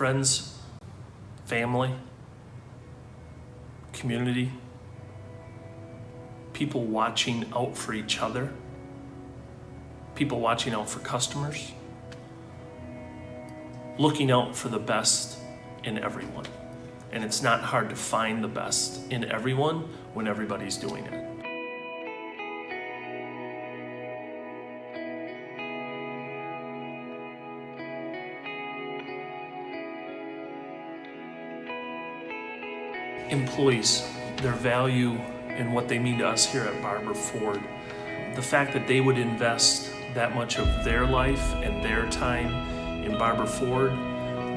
friends, family, community, people watching out for each other, people watching out for customers, looking out for the best in everyone. And it's not hard to find the best in everyone when everybody's doing it. Employees, their value and what they mean to us here at Barber Ford, the fact that they would invest that much of their life and their time in Barber Ford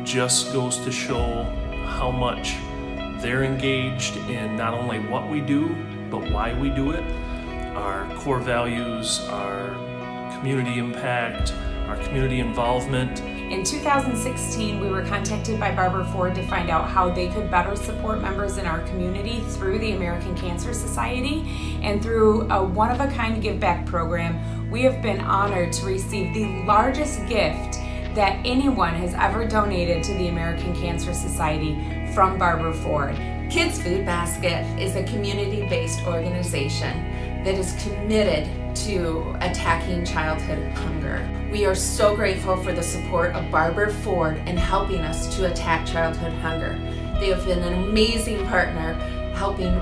just goes to show how much they're engaged in not only what we do, but why we do it. Our core values, our community impact, our community involvement. In 2016, we were contacted by Barber Ford to find out how they could better support members in our community through the American Cancer Society and through a one-of-a-kind give back program. We have been honored to receive the largest gift that anyone has ever donated to the American Cancer Society from Barber Ford. Kids Food Basket is a community-based organization that is committed to attacking childhood hunger. We are so grateful for the support of Barber Ford in helping us to attack childhood hunger. They have been an amazing partner, helping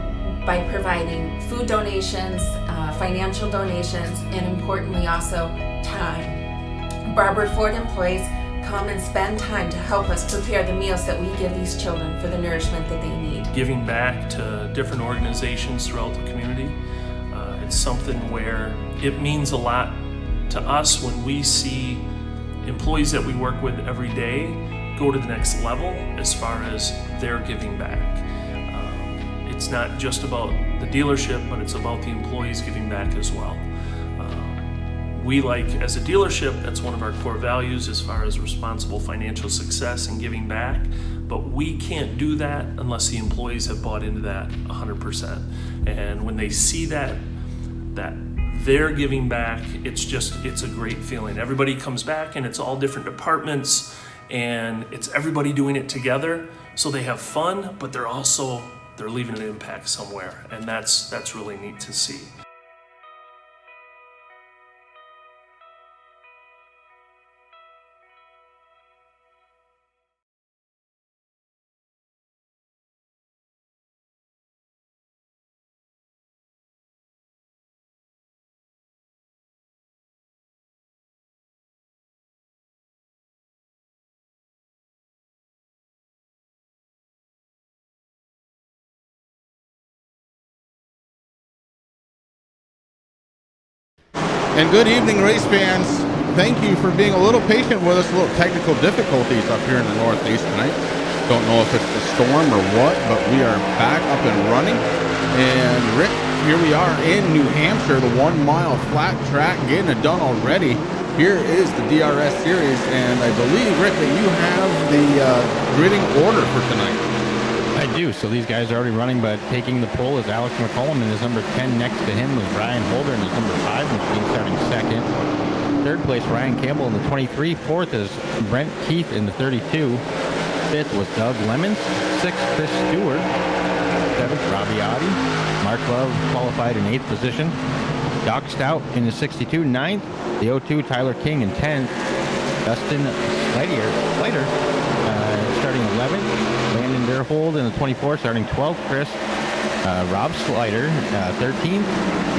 by providing food donations, financial donations, and importantly also time. Barber Ford employees come and spend time to help us prepare the meals that we give these children for the nourishment that they need. Giving back to different organizations throughout the community, it's something where it means a lot to us when we see employees that we work with every day go to the next level as far as their giving back. It's not just about the dealership, but it's about the employees giving back as well. We like, as a dealership, that's one of our core values as far as responsible financial success and giving back, but we can't do that unless the employees have bought into that 100%. And when they see that they're giving back, it's a great feeling. Everybody comes back and it's all different departments and it's everybody doing it together, so they have fun, but they're leaving an impact somewhere, and that's really neat to see. And good evening, race fans. Thank you for being a little patient with us. A little technical difficulties up here in the Northeast tonight. Don't know if it's the storm or what, but we are back up and running. And Rick, here we are in New Hampshire, the 1 mile flat track, getting it done already. Here is the DRS series, and I believe, Rick, that you have the gridding order for tonight. I do. So these guys are already running, but taking the pole is Alex McCollum, and his number 10 next to him was Brian Holder, and his number 5 machine starting second. Third place, Ryan Campbell in the 23. Fourth is Brent Keith in the 32. Fifth was Doug Lemons. Sixth, Chris Stewart. Seventh, Robbie Audi. Mark Love qualified in 8th position. Doc Stout in the 62. Ninth, the 02, Tyler King in 10th. Dustin Slater starting 11th. Landon Derhold in the 24, starting 12th. Chris, Rob Slider, 13th,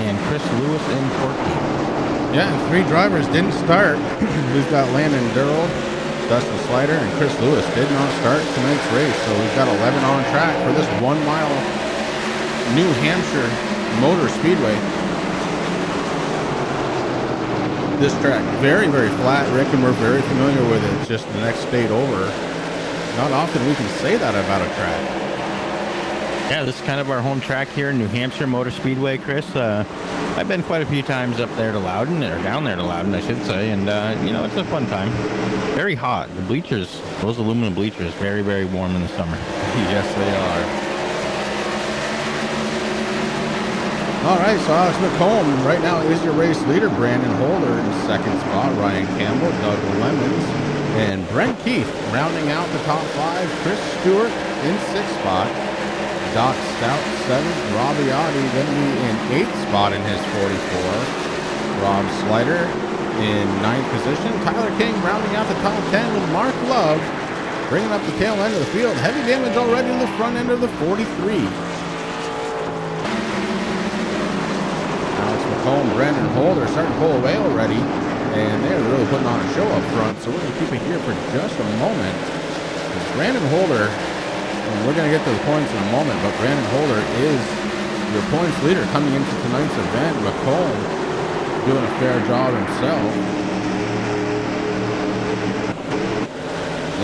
and Chris Lewis in 14th. Yeah, and 3 drivers didn't start. We've got Landon Derhold, Dustin Slider, and Chris Lewis did not start tonight's race. So we've got 11 on track for this 1 mile New Hampshire Motor Speedway. This track, very, very flat, Rick, and we're very familiar with it. It's just the next state over. Not often we can say that about a track. Yeah, this is kind of our home track here in New Hampshire Motor Speedway, Chris. I've been quite a few times up there to Loudon, or down there to Loudon, I should say, and, it's a fun time. Very hot. The bleachers, those aluminum bleachers, very, very warm in the summer. Yes, they are. All right, so Alex McComb right now is your race leader. Brandon Holder in second spot. Ryan Campbell, Doug Lemons, And Brent Keith rounding out the top 5. Chris Stewart in 6th spot. Doc Stout 7th. Robbie Oddie going to be in 8th spot in his 44. Rob Slider in 9th position. Tyler King rounding out the top 10 with Mark Love bringing up the tail end of the field. Heavy damage already to the front end of the 43. Alex McComb, Brandon Holder starting to pull away already. And they're really putting on a show up front, so we're going to keep it here for just a moment. Brandon Holder, and we're going to get to the points in a moment, but Brandon Holder is your points leader coming into tonight's event. McComb doing a fair job himself.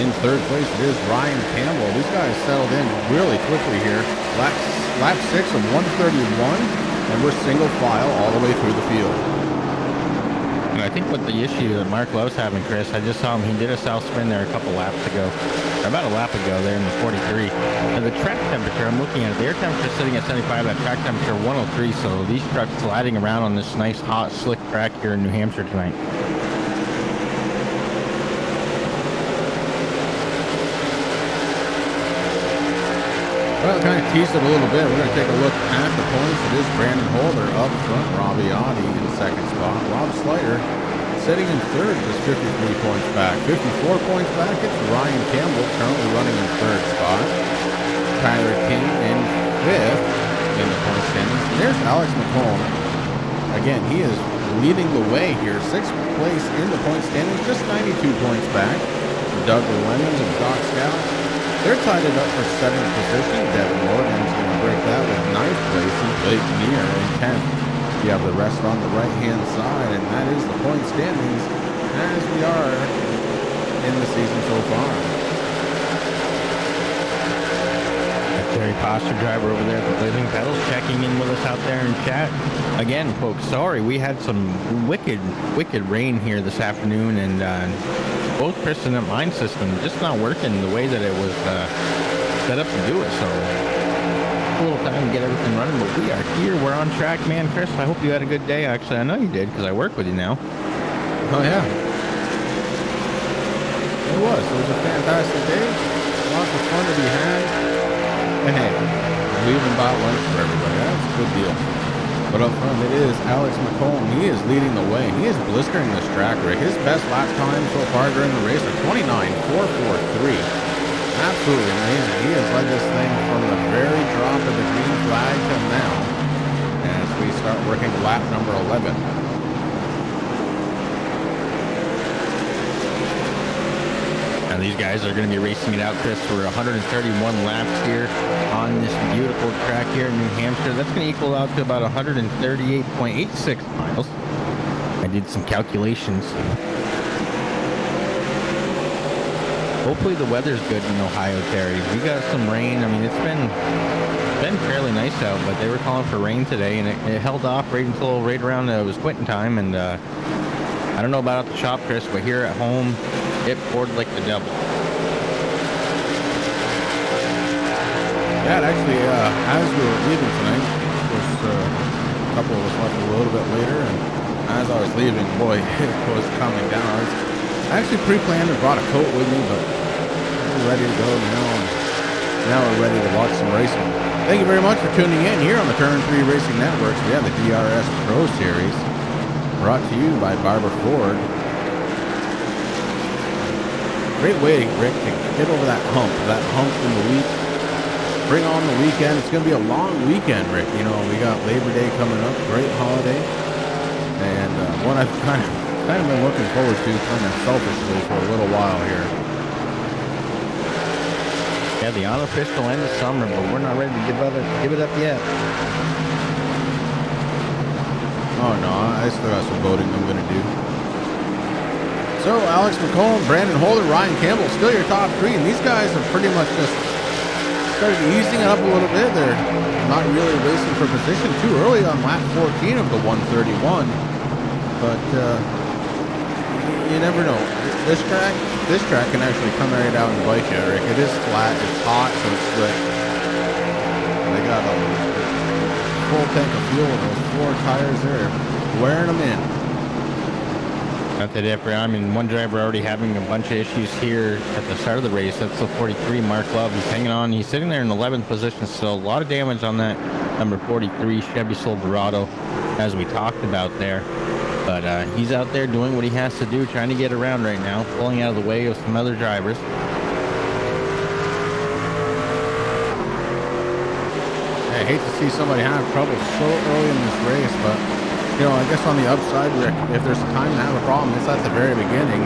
In 3rd place, it is Ryan Campbell. These guys settled in really quickly here. Lap 6 of 131, and we're single file all the way through the field. And I think what the issue that Mark Love's having, Chris, I just saw him, he did a south spin there a couple laps ago, or about a lap ago there in the 43. And the track temperature, I'm looking at it, the air temperature sitting at 75, that track temperature 103, so these trucks sliding around on this nice, hot, slick track here in New Hampshire tonight. Well, kind of teased it a little bit. We're going to take a look at the points. It is Brandon Holder up front. Robbie Oddie in 2nd spot. Rob Slider sitting in 3rd with 53 points back. 54 points back. It's Ryan Campbell currently running in 3rd spot. Tyler King in 5th in the point standings. There's Alex McComb. Again, he is leading the way here. 6th place in the point standings. Just 92 points back. Doug Lemons and Doc Scout. They're tied it up for 7th position. Devin Morgan's going to break that with 9th place, and Blake Neer in 10th. You have the rest on the right-hand side, and that is the point standings as we are in the season so far. Terry Foster, driver over there at the Blazing Pedals, checking in with us out there in chat. Again, folks, sorry, we had some wicked rain here this afternoon, and both Kristen and mine system just not working the way that it was set up to do it. So a little time to get everything running, but we are here. We're on track, man. Chris, I hope you had a good day. Actually, I know you did because I work with you now. Oh yeah, it was a fantastic day. Lots of fun to be had. And hey, we even bought lunch for everybody. That's a good deal. But up front, it is Alex McComb. He is leading the way. He is blistering this track, Rick. His best lap time so far during the race are 29.443. Absolutely amazing. He has led this thing from the very drop of the green flag to now as we start working lap number 11. Now these guys are going to be racing it out, Chris, for 131 laps here on this beautiful track here in New Hampshire. That's going to equal out to about 138.86 miles. I did some calculations. Hopefully the weather's good in Ohio, Terry. We got some rain. I mean, it's been fairly nice out, but they were calling for rain today, and it held off right around it was quitting time. And I don't know about at the shop, Chris, but here at home, it poured like the devil. Yeah, actually, as we were leaving tonight, of course, a couple of us left a little bit later, and as I was leaving, boy, it was coming down. I actually pre-planned and brought a coat with me, but we're ready to go now, and now we're ready to watch some racing. Thank you very much for tuning in here on the Turn 3 Racing Networks. We have the DRS Pro Series, brought to you by Barber Ford. Great way, Rick, to get over that hump in the week. Bring on the weekend. It's going to be a long weekend, Rick. You know, we got Labor Day coming up, great holiday, and one I've kind of been looking forward to, kind of selfishly, for a little while here. Yeah, the unofficial end of summer, but we're not ready to give it up yet. Oh no, I still got some voting I'm going to do. So, Alex McComb, Brandon Holder, Ryan Campbell, still your top 3, and these guys have pretty much just started easing it up a little bit. They're not really racing for position too early on lap 14 of the 131, but you never know. This track can actually come right out and bite you, Rick. It is flat, it's hot, so it's slick. They got a full tank of fuel, and those 4 tires there, wearing them in. Not that different. I mean, one driver already having a bunch of issues here at the start of the race. That's the 43, Mark Love. He's hanging on. He's sitting there in 11th position still. A lot of damage on that number 43 Chevy Silverado, as we talked about there. But he's out there doing what he has to do, trying to get around right now, pulling out of the way of some other drivers. I hate to see somebody have trouble so early in this race, but you know, I guess on the upside, Rick, if there's time to have a problem, it's at the very beginning.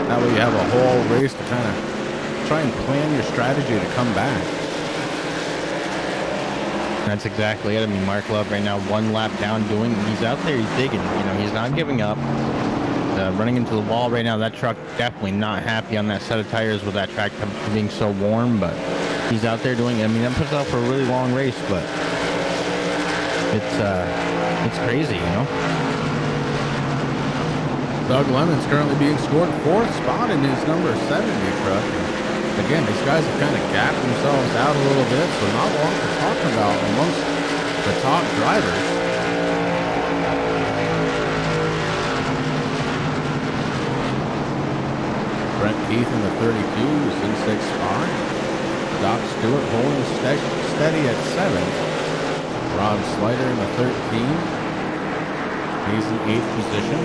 That way you have a whole race to kind of try and plan your strategy to come back. That's exactly it. I mean, Mark Love right now, one lap down doing, he's out there, he's digging, you know, he's not giving up. Running into the wall right now, that truck definitely not happy on that set of tires with that track temperature being so warm, but he's out there doing it. I mean, that puts out for a really long race, but it's crazy, you know. Doug Lemon's currently being scored 4th spot in his number 70 truck. And again, these guys have kind of gapped themselves out a little bit, so not long to talk about amongst the top drivers. Brent Keith in the 32 is in 6th spot. Doc Stewart holding steady at 7th. Rob Slider in the 13. He's in 8th position.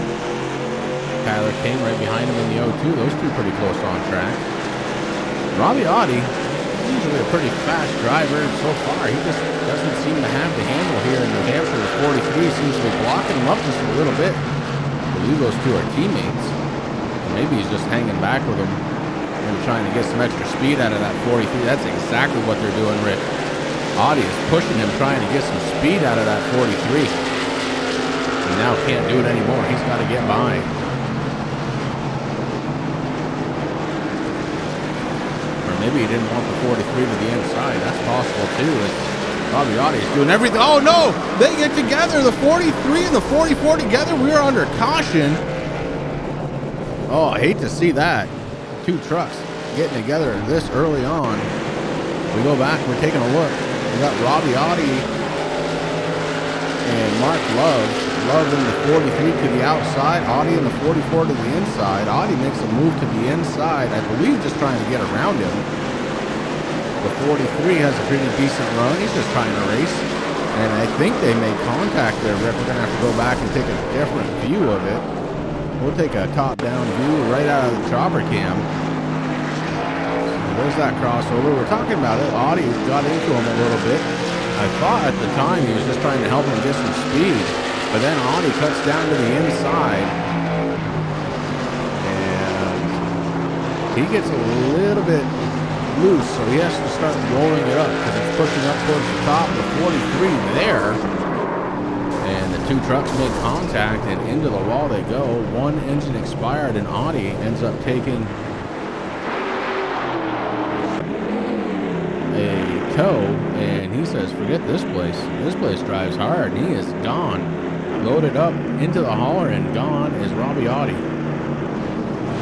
Tyler King right behind him in the 02. Those two pretty close on track. Robbie Audi, usually a pretty fast driver. So far, he just doesn't seem to have the handle here in New Hampshire. The 43 seems to be blocking him up just a little bit. I believe those two are teammates. Maybe he's just hanging back with him and trying to get some extra speed out of that 43. That's exactly what they're doing, Rick. Audi is pushing him, trying to get some speed out of that 43. He now can't do it anymore. He's got to get by. Or maybe he didn't want the 43 to the inside. That's possible, too. Bobby Audi is doing everything. Oh, no! They get together. The 43 and the 44 together. We're under caution. Oh, I hate to see that. Two trucks getting together this early on. We go back, we're taking a look. We got Robbie Audi and Mark Love. Love in the 43 to the outside, Audi in the 44 to the inside. Audi makes a move to the inside, I believe just trying to get around him. The 43 has a pretty decent run. He's just trying to race. And I think they made contact there, Rick. We're going to have to go back and take a different view of it. We'll take a top-down view right out of the chopper cam. There's that crossover. We're talking about it. Audi got into him a little bit. I thought at the time he was just trying to help him get some speed. But then Audi cuts down to the inside. And he gets a little bit loose, so he has to start rolling it up because it's pushing up towards the top of the 43 there. And the two trucks make contact and into the wall they go. One engine expired and Audi ends up taking a tow, and he says, forget this place. This place drives hard. And he is gone. Loaded up into the hauler and gone is Robbie Audi.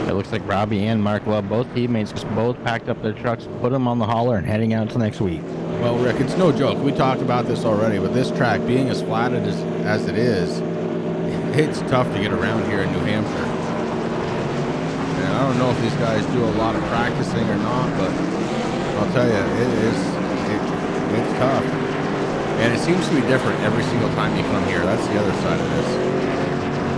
It looks like Robbie and Mark Love, both teammates, just both packed up their trucks, put them on the hauler, and heading out to next week. Well, Rick, it's no joke. We talked about this already, but this track being as flatted as it is, it's tough to get around here in New Hampshire. And I don't know if these guys do a lot of practicing or not, but I'll tell you, it's tough. And it seems to be different every single time you come here. That's the other side of this.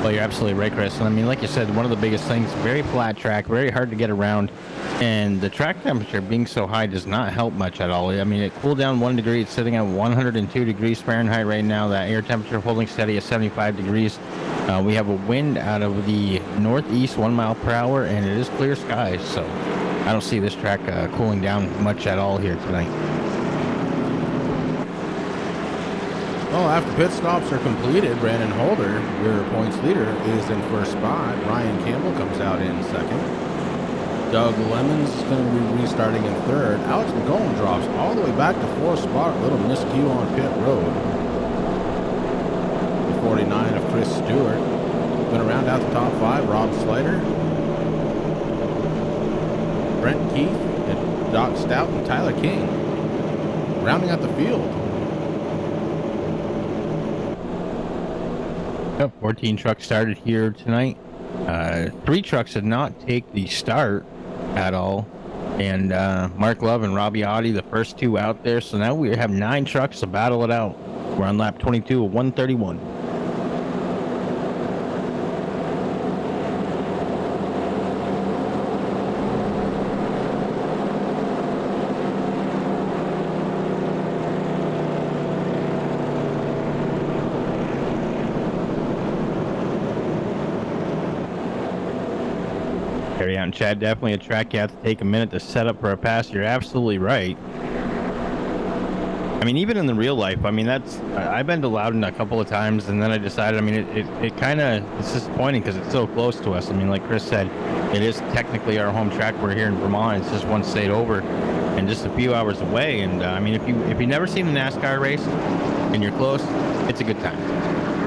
Well, you're absolutely right, Chris. And I mean, like you said, one of the biggest things, very flat track, very hard to get around. And the track temperature being so high does not help much at all. I mean, it cooled down 1 degree. It's sitting at 102 degrees Fahrenheit right now. That air temperature holding steady at 75 degrees. We have a wind out of the northeast, 1 mile per hour, and it is clear skies. So I don't see this track cooling down much at all here tonight. Well, after pit stops are completed, Brandon Holder, your points leader, is in first spot. Ryan Campbell comes out in second. Doug Lemons is going to be restarting in third. Alex McCollum drops all the way back to fourth spot. A little miscue on pit road. The 49 of Chris Stewart. Going to round out the top 5. Rob Slider, Brent Keith, and Doc Stout, and Tyler King. Rounding out the field. Yep, 14 trucks started here tonight. 3 trucks did not take the start at all. And Mark Love and Robbie Audi, the first 2 out there. So now we have 9 trucks to battle it out. We're on lap 22 of 131. Carry out and Chad, definitely a track you have to take a minute to set up for a pass. You're absolutely right. I mean, even in the real life, I mean, I've been to Loudon a couple of times, and then I decided, I mean, it kind of, it's disappointing because it's so close to us. I mean, like Chris said, it is technically our home track. We're here in Vermont. It's just one state over and just a few hours away. And I mean, if you've never seen a NASCAR race and you're close, it's a good time.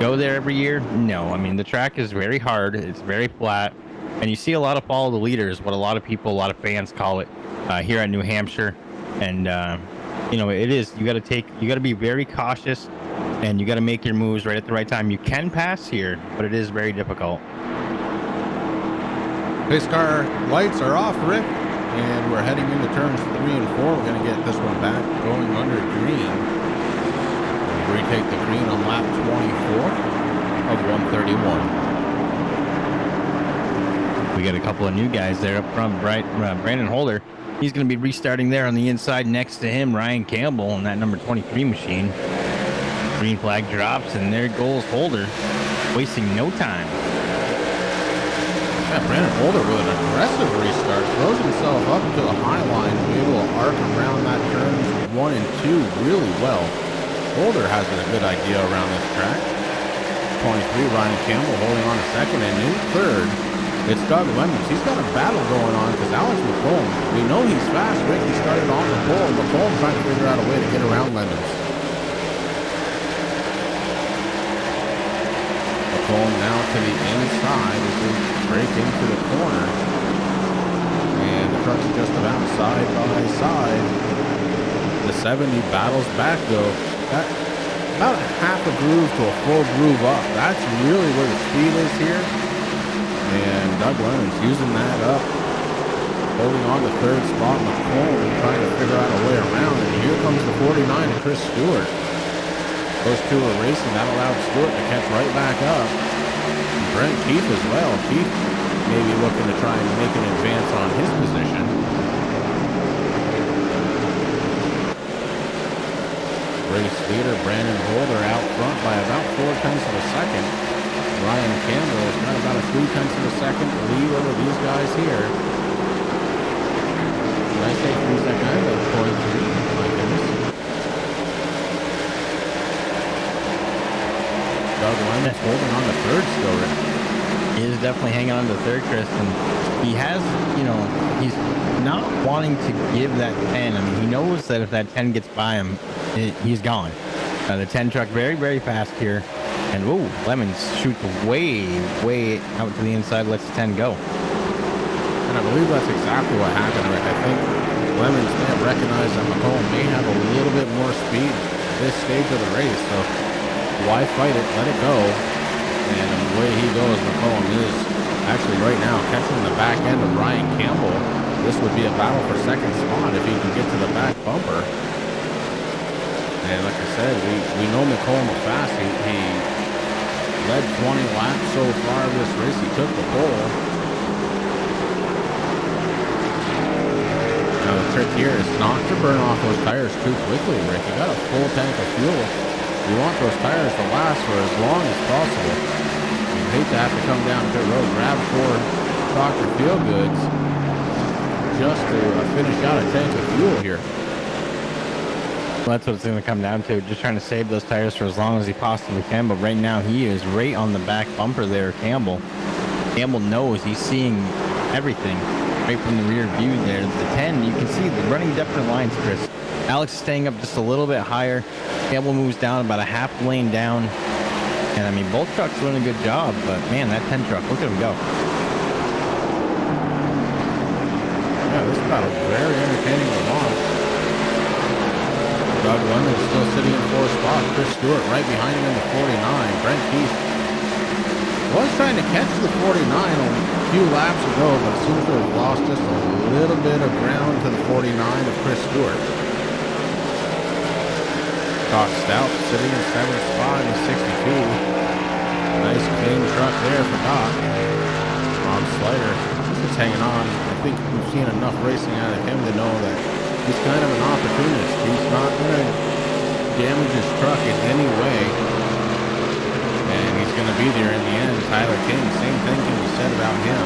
Go there every year? No. I mean, the track is very hard. It's very flat. And you see a lot of follow the leaders, what a lot of people, a lot of fans call it, here at New Hampshire. And, you know, it is, you got to be very cautious, and you got to make your moves right at the right time. You can pass here, but it is very difficult. Pace car lights are off, Rick, and we're heading into turns 3 and 4. We're going to get this one back going under green. We retake the green on lap 24 of 131. We got a couple of new guys there up front. Brandon Holder, he's going to be restarting there on the inside next to him. Ryan Campbell in that number 23 machine. Green flag drops, and there goes Holder, wasting no time. Yeah, Brandon Holder with an aggressive restart, throws himself up to the high line, to be able to arc around that turns 1 and 2 really well. Holder has a good idea around this track. 23, Ryan Campbell holding on to second, and in third, it's Doug Lemons. He's got a battle going on because Alex McComb, we know he's fast. Rick, he started on the pole. McComb trying to figure out a way to get around Lemons. McComb now to the inside as we break into the corner. And the truck's just about side by side. The 70 battles back though. That about half a groove to a full groove up. That's really where the speed is here. And Doug Lemons using that up, holding on to third spot. McComb trying to figure out a way around. And here comes the 49 to Chris Stewart. Those two are racing. That allowed Stewart to catch right back up. And Brent Keith as well. Keith maybe looking to try and make an advance on his position. Race leader Brandon Holder out front by about 4/10 of a second. Ryan Campbell has got about a 3/10 of a second lead over these guys here. Did I say 3 seconds? I have 0.3. My goodness. Doug Lemons holding on to third still, Rick. He is definitely hanging on to third, Chris. And he has, you know, he's not wanting to give that 10. I mean, he knows that if that 10 gets by him, he's gone. The 10 truck very, very fast here. And, ooh, Lemons shoots way out to the inside, lets the 10 go. And I believe that's exactly what happened, Rick. I think Lemons may have recognized that McComb may have a little bit more speed at this stage of the race. So why fight it? Let it go. And the way he goes, McComb is actually right now catching the back end of Ryan Campbell. This would be a battle for second spot if he can get to the back bumper. And like I said, we know McComb is fast. He led 20 laps so far this race. He took the pole. Now the trick here is not to burn off those tires too quickly, Rick. You got a full tank of fuel. You want those tires to last for as long as possible. You hate to have to come down pit road, grab 4 Dr. Feelgoods just to finish out a tank of fuel here. Well, that's what it's going to come down to, just trying to save those tires for as long as he possibly can. But right now, he is right on the back bumper there, Campbell. Campbell knows he's seeing everything right from the rear view there. The 10, you can see the running different lines, Chris. Alex is staying up just a little bit higher. Campbell moves down about a half lane down. And, I mean, both trucks doing a good job. But, man, that 10 truck, look at him go. Yeah, this battle's very entertaining to watch. Doug Lemons still sitting in 4th spot. Chris Stewart right behind him in the 49. Brent Keith Was trying to catch the 49 a few laps ago, but seems to have lost just a little bit of ground to the 49 of Chris Stewart. Doc Stout sitting in 7th spot in 62. Nice clean truck there for Doc. Rob Slider is hanging on. I think we've seen enough racing out of him to know that he's kind of an opportunist. He's not going to damage his truck in any way. And he's going to be there in the end. Tyler King, same thing can be said about him.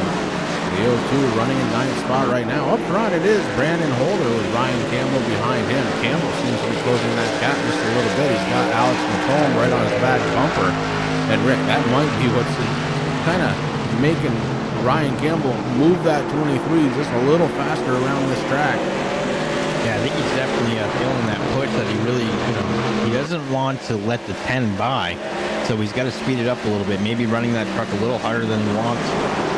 The 02 running in 9th spot right now. Up front it is Brandon Holder with Ryan Campbell behind him. Campbell seems to be closing that gap just a little bit. He's got Alex McComb right on his back bumper. And Rick, that might be what's kind of making Ryan Campbell move that 23 just a little faster around this track. Yeah, I think he's definitely feeling that push that he really, he doesn't want to let the 10 by. So he's got to speed it up a little bit, maybe running that truck a little harder than he wants.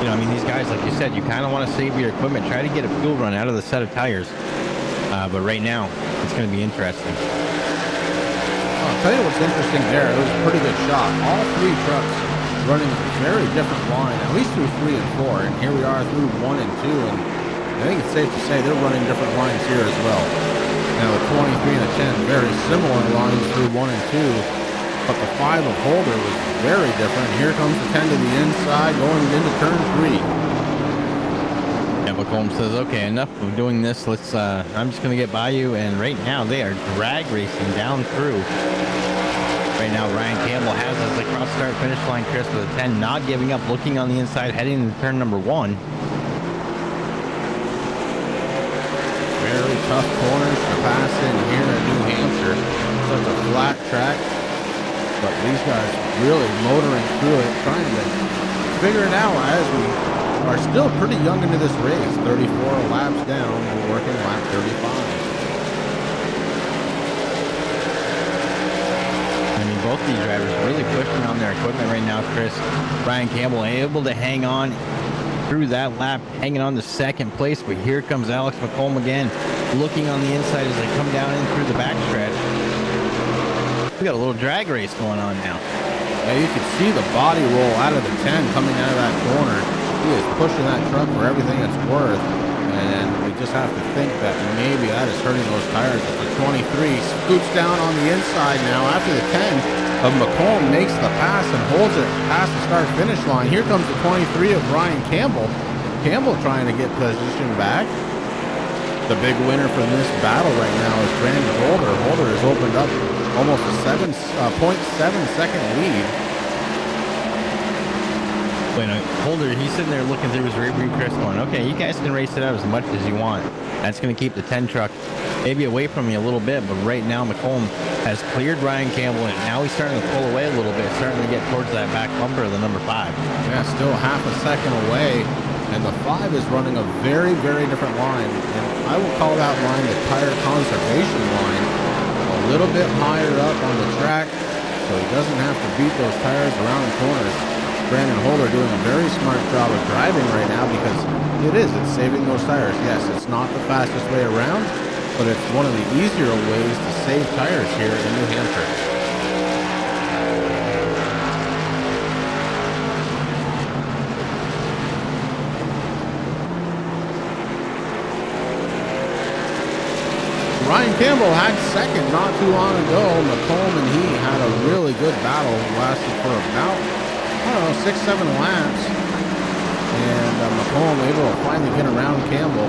I mean, these guys, like you said, you kind of want to save your equipment. Try to get a fuel run out of the set of tires. But right now, it's going to be interesting. I'll tell you what's interesting there. It was a pretty good shot. All three trucks running a very different line, at least through 3 and 4. And here we are through 1 and 2. And I think it's safe to say they're running different lines here as well. Now, the 23 and the 10, very similar lines through 1 and 2. But the 5 of Holder was very different. Here comes the 10 to the inside, going into turn 3. Yeah, McComb says, okay, enough of doing this. Let's. I'm just going to get by you. And right now, they are drag racing down through. Right now, Ryan Campbell has as they cross start finish line. Chris with a 10, not giving up, looking on the inside, heading into turn number 1. Very tough corners to pass in here at New Hampshire. Such a flat track. But these guys really motoring through it, trying to figure it out as we are still pretty young into this race. 34 laps down and working lap 35. I mean, both these drivers really pushing on their equipment right now, Chris. Ryan Campbell able to hang on through that lap, hanging on to 2nd place. But here comes Alex McComb again, looking on the inside as they come down in through the backstretch. We got a little drag race going on now. Yeah, you can see the body roll out of the 10 coming out of that corner. He is pushing that truck for everything it's worth. And we just have to think that maybe that is hurting those tires. The 23 scoots down on the inside now after the 10 of McComb makes the pass and holds it past the start finish line. Here comes the 23 of Ryan Campbell. Campbell trying to get position back. The big winner from this battle right now is Brandon Holder. Holder has opened up almost a 7.7 second lead. Wait, no, Holder, he's sitting there looking through his rear view, Chris, going, okay, you guys can race it out as much as you want. That's going to keep the 10 truck maybe away from me a little bit, but right now McComb has cleared Ryan Campbell, and now he's starting to pull away a little bit, starting to get towards that back bumper of the number 5. Yeah, still half a second away. And the 5 is running a very, very different line. And I will call that line the tire conservation line. A little bit higher up on the track, so he doesn't have to beat those tires around the corners. Brandon Holder doing a very smart job of driving right now because it's saving those tires. Yes, it's not the fastest way around, but it's one of the easier ways to save tires here in New Hampshire. Ryan Campbell had 2nd not too long ago. McComb and he had a really good battle. Lasted for about, 6-7 laps. And McComb able to finally get around Campbell.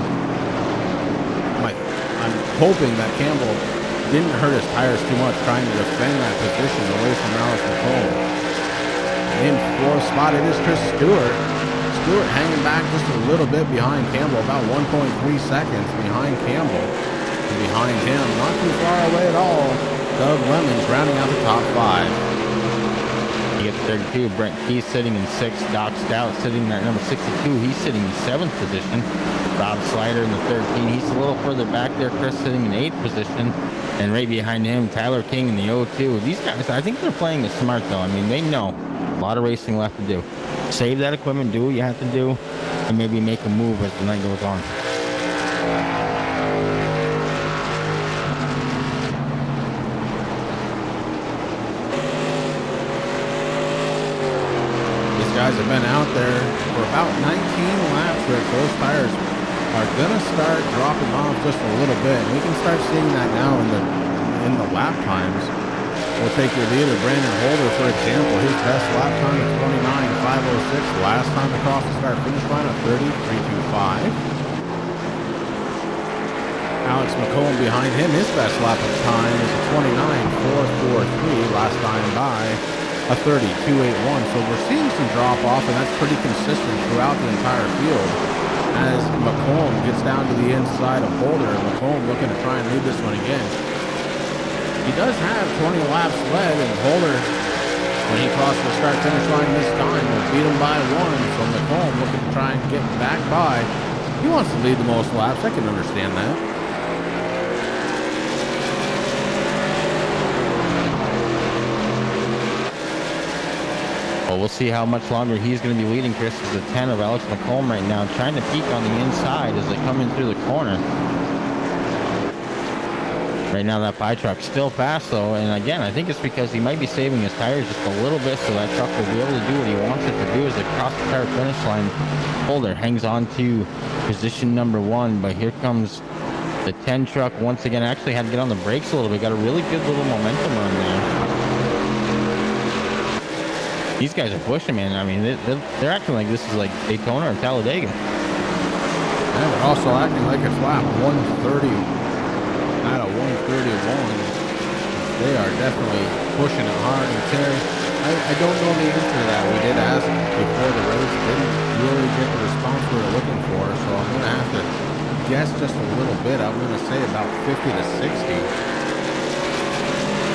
I'm hoping that Campbell didn't hurt his tires too much trying to defend that position away from Alex McComb. In 4th spot it is Chris Stewart. Stewart hanging back just a little bit behind Campbell, about 1.3 seconds behind Campbell. And behind him, not too far away at all, Doug Lemons rounding out the top 5. You get 32, Brent Key sitting in 6th, Doc Stout sitting at number 62, he's sitting in 7th position. Rob Slider in the 13, he's a little further back there, Chris sitting in 8th position. And right behind him, Tyler King in the 02. These guys, I think they're playing it smart though. I mean, they know a lot of racing left to do. Save that equipment, do what you have to do, and maybe make a move as the night goes on. guys have been out there for about 19 laps, Rick. Those tires are gonna start dropping off just a little bit. We can start seeing that now in the lap times. We'll take your leader, Brandon Holder, for example. His best lap time is 29.506. Last time across the start-finish line of 30.325. Alex McComb behind him, his best lap of time is a 29.443. Last time by a 30.281. So we're seeing some drop-off, and that's pretty consistent throughout the entire field. As McComb gets down to the inside of Holder, and McComb looking to try and lead this one again. He does have 20 laps led, and Holder, when he crosses the start-finish line this time, will beat him by 1. So McComb looking to try and get back by. He wants to lead the most laps. I can understand that. Well, we'll see how much longer he's going to be leading. Chris is the 10 of Alex McComb right now, trying to peek on the inside as they come in through the corner. Right now, that pie truck's still fast, though, and again, I think it's because he might be saving his tires just a little bit so that truck will be able to do what he wants it to do as they cross the tire finish line. Holder hangs on to position number 1, but here comes the 10 truck once again. Actually had to get on the brakes a little bit, got a really good little momentum run there. These guys are pushing, man. I mean, they're acting like this is like Daytona or Talladega. And they're also acting like it's lap 130. Out of 131. They are definitely pushing it hard. And Terry, I don't know the answer to that. We did ask before the race, didn't really get the response we were looking for, so I'm going to have to guess just a little bit. I'm going to say about 50 to 60.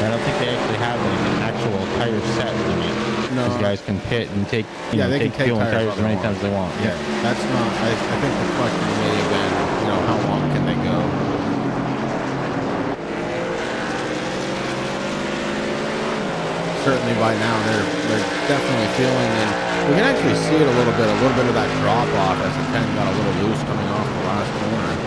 I don't think they actually have like an actual tire set limit. No. These guys can pit and take, They can take fuel and tires tires as many times as they want. Yeah, that's not. I think the question may have been, how long can they go? Certainly by now they're definitely feeling, and we can actually see it a little bit of that drop off as the 10 got a little loose coming off the last corner.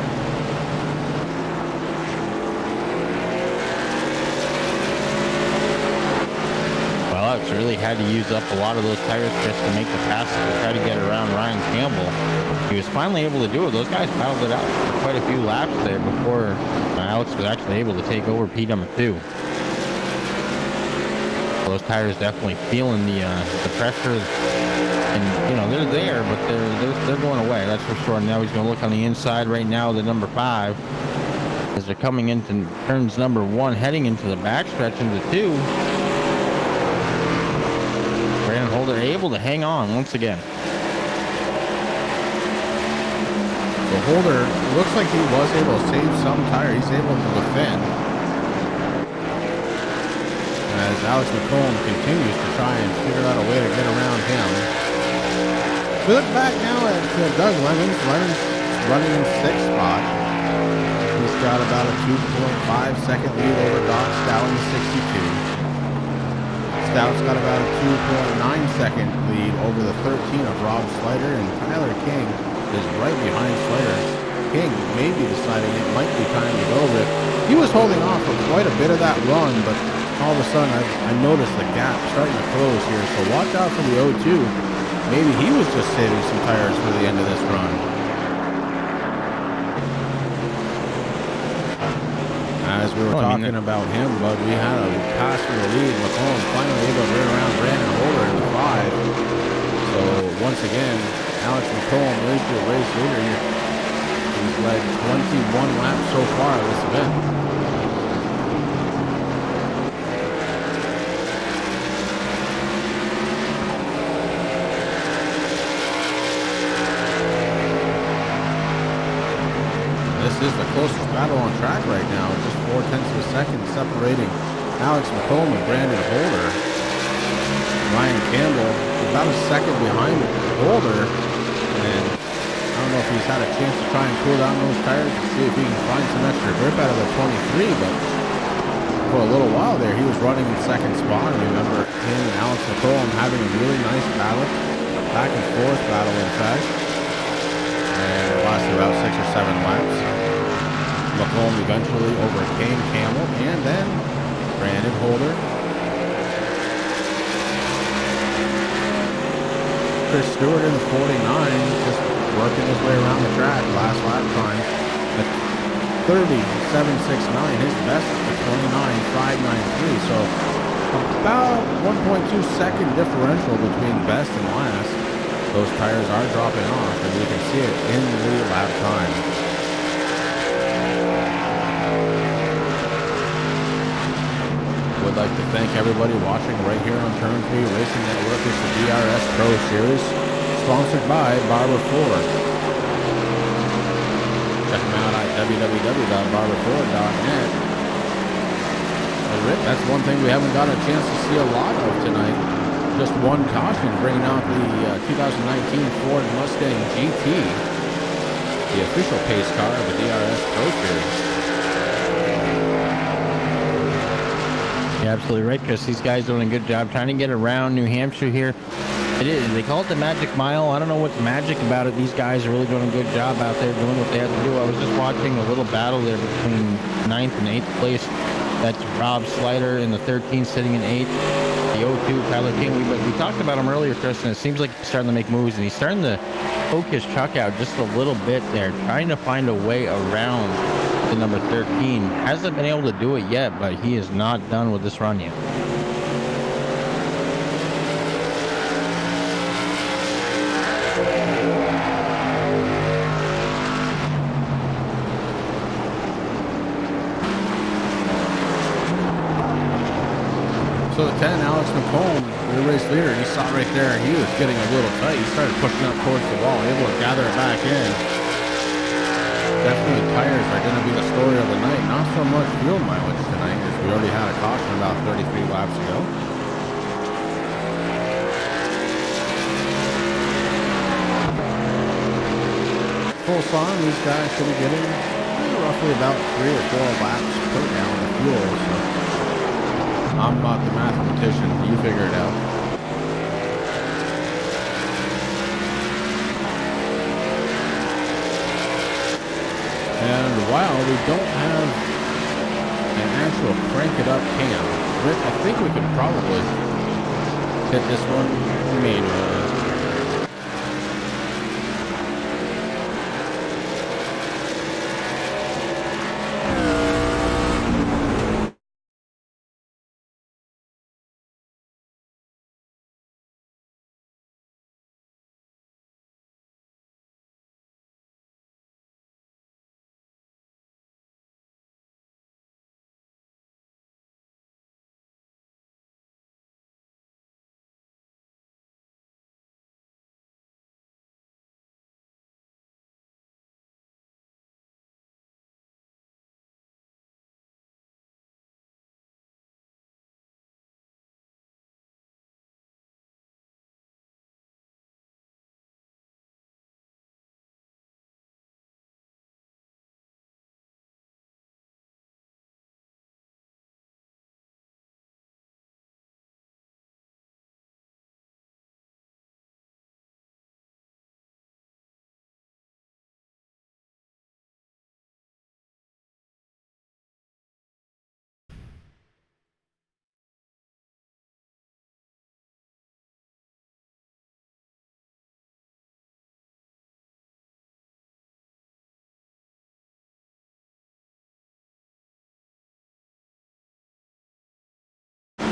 Well, Alex really had to use up a lot of those tires, Chris, to make the pass to try to get around Ryan Campbell. He was finally able to do it. Those guys battled it out for quite a few laps there before Alex was actually able to take over P number 2. Those tires definitely feeling the pressure, and they're there, but they're going away. That's for sure. Now he's going to look on the inside right now. The number 5, as they're coming into turns number 1, heading into the backstretch into 2. Brandon Holder able to hang on once again. So Holder looks like he was able to save some tire. He's able to defend. As Alex McComb continues to try and figure out a way to get around him. We look back now at Doug Lemons. Lemons running in 6th spot. He's got about a 2.5 second lead over Doc Stout in the 62. Stout's got about a 2.9 second lead over the 13 of Rob Slider, and Tyler King is right behind Slider. King may be deciding it might be time to go, but he was holding off for quite a bit of that run, but all of a sudden I noticed the gap starting to close here, so watch out for the 0-2. Maybe he was just saving some tires for the end of this run. As we were talking about him, but we had a pass for the lead. McComb finally able to rear around Brandon Holder in the 5. So once again, Alex McComb is your race leader. He's led 21 laps so far this event. This is the closest battle on track right now, just 0.4 of a second separating Alex McComb and Brandon Holder. Ryan Campbell about a second behind Holder, and I don't know if he's had a chance to try and cool down those tires to see if he can find some extra grip out of the 23, but for a little while there he was running in 2nd spot. I remember him and Alex McComb having a really nice battle, back and forth battle in fact, and it lasted about 6 or 7 laps. McComb eventually overcame Campbell, and then Brandon Holder. Chris Stewart in the 49, just working his way around the track. Last lap time at 37.69. His best is the 29.593. So about 1.2 second differential between best and last. Those tires are dropping off, and you can see it in the lap time. Would like to thank everybody watching right here on Turn 3 Racing Network. It's the DRS Pro Series, sponsored by Barber Ford. Check them out at www.barberford.net. Rick, that's one thing we haven't got a chance to see a lot of tonight. Just one caution, bringing out the 2019 Ford Mustang GT, the official pace car of the DRS Pro Series. You're absolutely right, Chris. These guys doing a good job trying to get around New Hampshire here. It is. They call it the Magic Mile. I don't know what's magic about it. These guys are really doing a good job out there doing what they have to do. I was just watching a little battle there between 9th and 8th place. That's Rob Slider in the 13th, sitting in 8th. The 02, Tyler King. We talked about him earlier, Chris, and it seems like he's starting to make moves, and he's starting to poke his chuck out just a little bit there, trying to find a way around the number 13. Hasn't been able to do it yet, but he is not done with this run yet. So the 10, Alex McComb, the race leader, he saw right there, he was getting a little tight. He started pushing up towards the wall, able to gather it back in. Definitely tires are going to be the story of the night. Not so much fuel mileage tonight, as we already had a caution about 33 laps ago. Full sun, these guys should be getting roughly about 3 or 4 laps per gallon of fuel. So I'm not the mathematician. You figure it out. And while we don't have an actual crank it up cam, Rick, I think we could probably hit this one manually.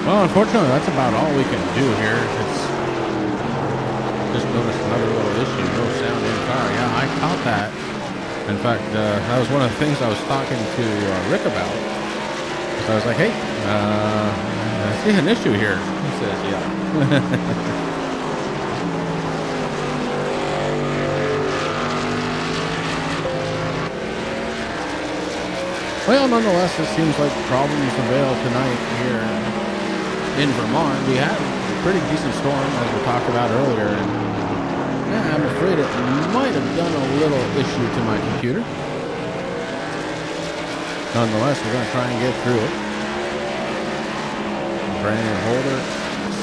Well, unfortunately, that's about all we can do here. It's just noticed another little issue, no sound in the car. Yeah, I caught that. In fact, that was one of the things I was talking to Rick about. So I was like, hey, I see an issue here. He says, yeah. Well, nonetheless, it seems like problems avail tonight here in Vermont. We had a pretty decent storm, as we talked about earlier, and yeah, I'm afraid it might have done a little issue to my computer. Nonetheless, we're going to try and get through it. Brandon Holder,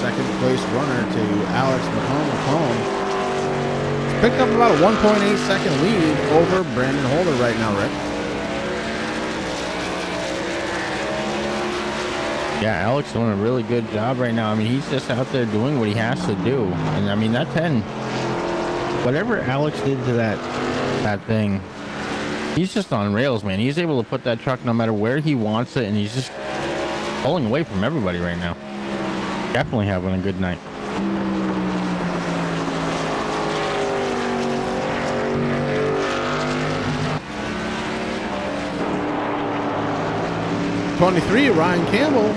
second place runner to Alex McComb. He's picked up about a 1.8 second lead over Brandon Holder right now, Rick. Yeah, Alex doing a really good job right now. I mean, he's just out there doing what he has to do. And I mean, that 10, whatever Alex did to that thing, he's just on rails, man. He's able to put that truck no matter where he wants it, and he's just pulling away from everybody right now. Definitely having a good night. '23, Ryan Campbell.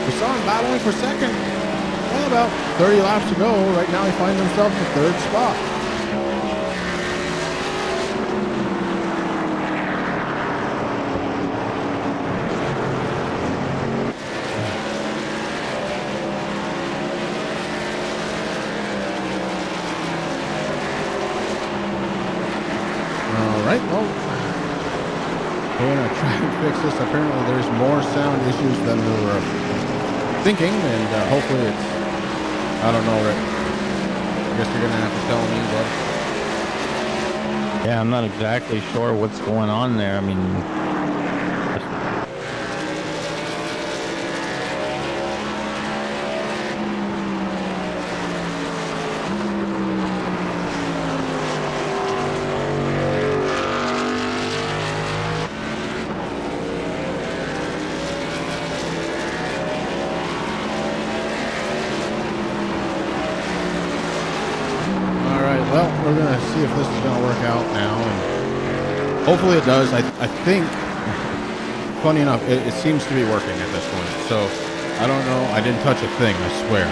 We saw him battling for second. Well, about 30 laps to go. Right now he finds himself in the third spot. All right, well, we're going to try and fix this. Apparently there's more sound issues than we were thinking, and hopefully it's, I don't know, Rick. I guess you're going to have to tell me, bud. Yeah, I'm not exactly sure what's going on there. I mean, Well, we're going to see if this is going to work out now, and hopefully it does. I think, funny enough, it seems to be working at this point. So, I don't know. I didn't touch a thing, I swear.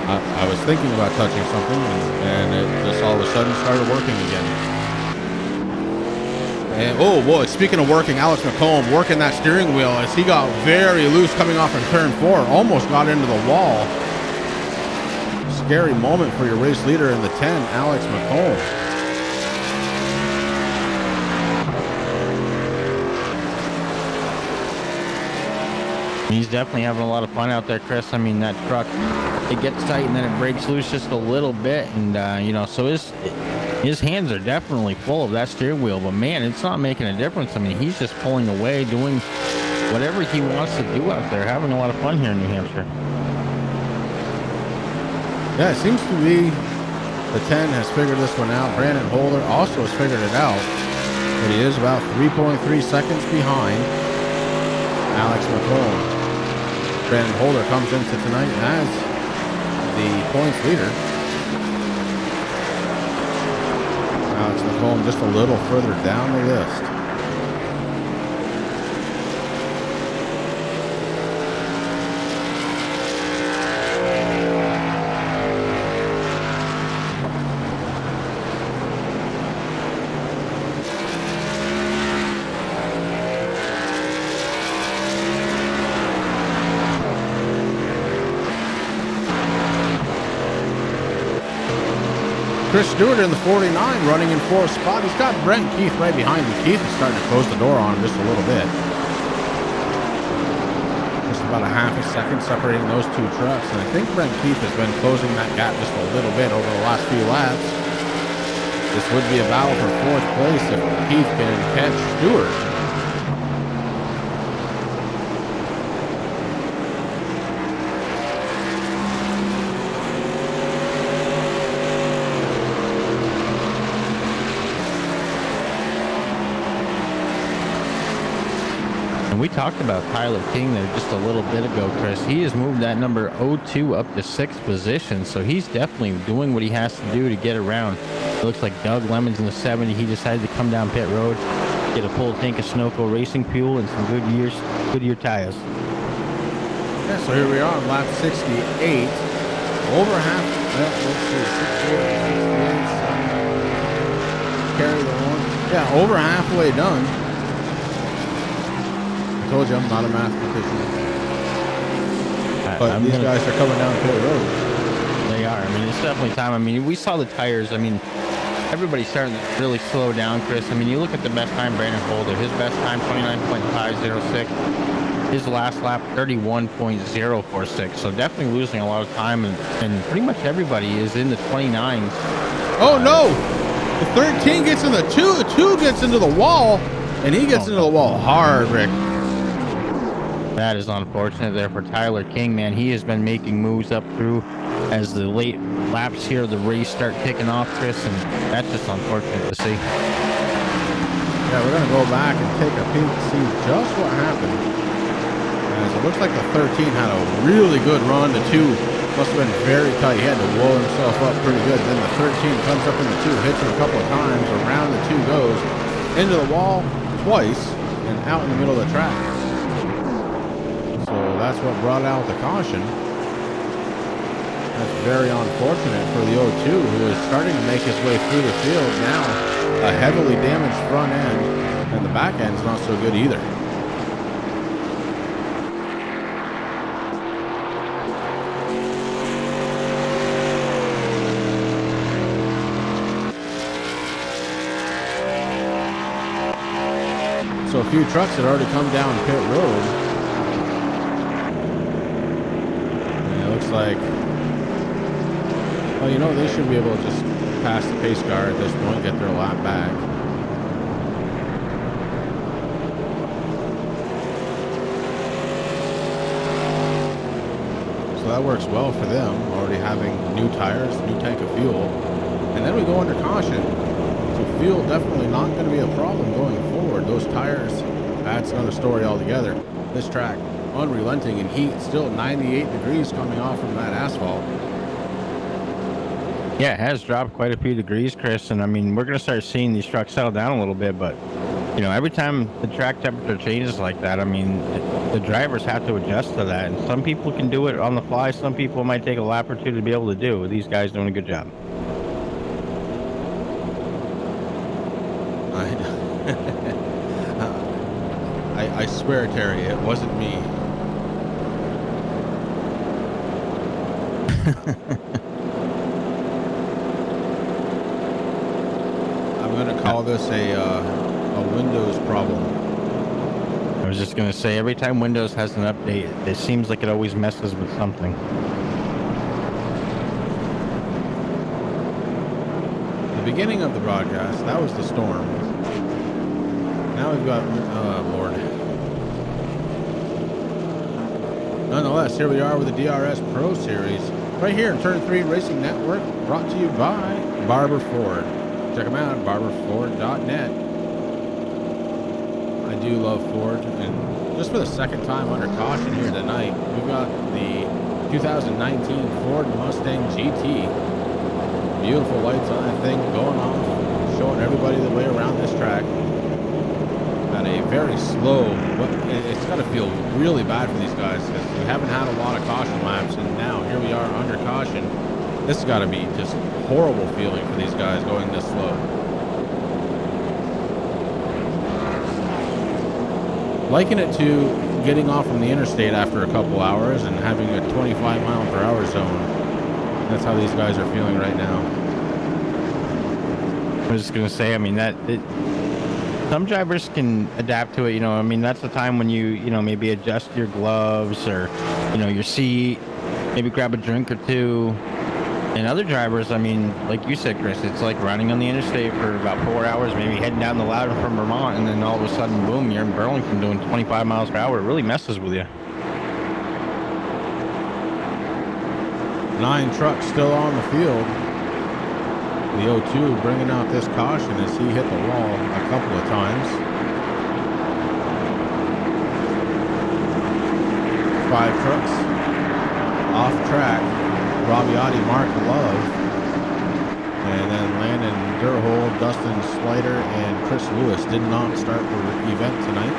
I was thinking about touching something, and it just all of a sudden started working again. And, oh, boy, speaking of working, Alex McComb working that steering wheel as he got very loose coming off in turn 4. Almost got into the wall. Scary moment for your race leader in the 10, Alex McComb. he's definitely having a lot of fun out there, Chris. I mean, that truck, it gets tight and then it breaks loose just a little bit. And, you know, so his hands are definitely full of that steering wheel. But, man, it's not making a difference. I mean, he's just pulling away, doing whatever he wants to do out there, having a lot of fun here in New Hampshire. Yeah, it seems to be the 10 has figured this one out. Brandon Holder also has figured it out. But he is about 3.3 seconds behind Alex McComb. Brandon Holder comes into tonight as the points leader. Alex McComb just a little further down the list. Chris Stewart in the 49, running in 4th spot. He's got Brent Keith right behind him. Keith is starting to close the door on him just a little bit. Just about a half a second separating those two trucks. And I think Brent Keith has been closing that gap just a little bit over the last few laps. This would be a battle for 4th place if Keith can catch Stewart. And we talked about Tyler King there just a little bit ago, Chris. He has moved that number 02 up to 6th position, so he's definitely doing what he has to do to get around. It looks like Doug Lemon's in the 70. He decided to come down pit road, get a full tank of Sunoco racing fuel and some Goodyear tires. Yeah, so here we are on lap 68. Over half, let's see, 68, 68, carry the one. Yeah, over halfway done. I told you I'm not a mathematician. But these guys are coming down pit road. They are. I mean, it's definitely time. I mean, we saw the tires. I mean, everybody's starting to really slow down, Chris. I mean, you look at the best time, Brandon Holder. His best time, 29.506. His last lap, 31.046. So definitely losing a lot of time. And pretty much everybody is in the 29s. Oh, no! The 13 gets in the 2. The 2 gets into the wall. And he gets into the wall hard, Rick. That is unfortunate there for Tyler King, man. He has been making moves up through as the late laps here of the race start kicking off, Chris, and that's just unfortunate to see. Yeah, we're going to go back and take a peek to see just what happened. As it looks like the 13 had a really good run. The 2 must have been very tight. He had to blow himself up pretty good. Then the 13 comes up in the 2, hits him a couple of times. Around the 2 goes, into the wall twice, and out in the middle of the track. So that's what brought out the caution. That's very unfortunate for the 02, who is starting to make his way through the field now. A heavily damaged front end, and the back end's not so good either. So a few trucks had already come down pit road. Like, well, you know, they should be able to just pass the pace car at this point, get their lap back. So that works well for them, already having new tires, new tank of fuel. And then we go under caution. So fuel definitely not going to be a problem going forward. Those tires, that's another story altogether. This track, unrelenting in heat, still 98 degrees coming off from that asphalt. Yeah, it has dropped quite a few degrees, Chris, and I mean, we're going to start seeing these trucks settle down a little bit, but, you know, every time the track temperature changes like that, I mean, the drivers have to adjust to that, and some people can do it on the fly, some people might take a lap or two to be able to do. These guys doing a good job. I swear, Terry, it wasn't me. I'm going to call this a Windows problem. I was just going to say, every time Windows has an update, it seems like it always messes with something. The beginning of the broadcast, that was the storm. Now we've got, Lord. Nonetheless, here we are with the DRS Pro Series. Right here in Turn 3 Racing Network, brought to you by Barber Ford. Check them out at barberford.net. I do love Ford, and just for the second time under caution here tonight, we've got the 2019 Ford Mustang GT. Beautiful lights on that thing going off, showing everybody the way around this track. At a very slow, it's got to feel really bad for these guys because we haven't had a lot of caution laps, and now here we are under caution. This has got to be just horrible feeling for these guys going this slow. Liken it to getting off from the interstate after a couple hours and having a 25-mile-per-hour zone. That's how these guys are feeling right now. I was just going to say, I mean, some drivers can adapt to it, you know. I mean, that's the time when you know, maybe adjust your gloves or, you know, your seat, maybe grab a drink or two. And other drivers, I mean, like you said, Chris, it's like running on the interstate for about 4 hours, maybe heading down the ladder from Vermont, and then all of a sudden, boom, you're in Burlington doing 25 miles per hour. It really messes with you. 9 trucks still on the field. The 02 bringing out this caution as he hit the wall a couple of times. 5 trucks off track. Robbiati, Mark Love, and then Landon Durhol, Dustin Slider, and Chris Lewis did not start the event tonight.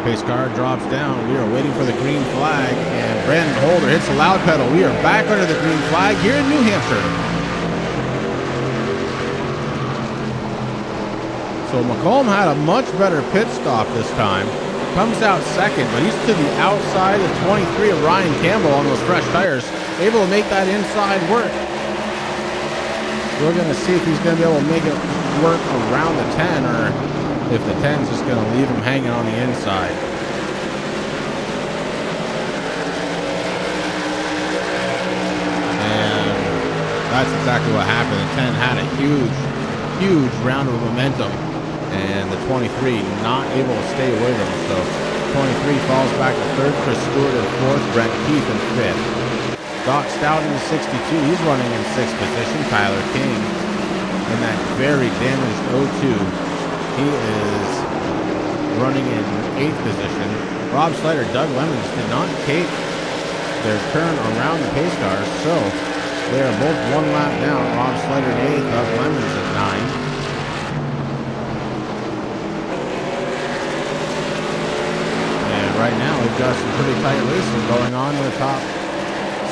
Pace car drops down. We are waiting for the green flag, and Brandon Holder hits the loud pedal. We are back under the green flag here in New Hampshire. So McComb had a much better pit stop this time. Comes out second, but he's to the outside of 23 of Ryan Campbell on those fresh tires, able to make that inside work. We're going to see if he's going to be able to make it work around the 10, or if the 10's just going to leave him hanging on the inside. And that's exactly what happened. The 10 had a huge round of momentum and the 23 not able to stay with him. So 23 falls back to third, Chris Stewart in fourth, Brent Keith in fifth. Doc Stout in the 62, he's running in sixth position. Tyler King in that very damaged 02. He is running in eighth position. Rob Slater, Doug Lemons did not take their turn around the pace cars, so they are both one lap down. Rob Slater in eighth, Doug Lemons at ninth. And right now we've got some pretty tight racing going on in the top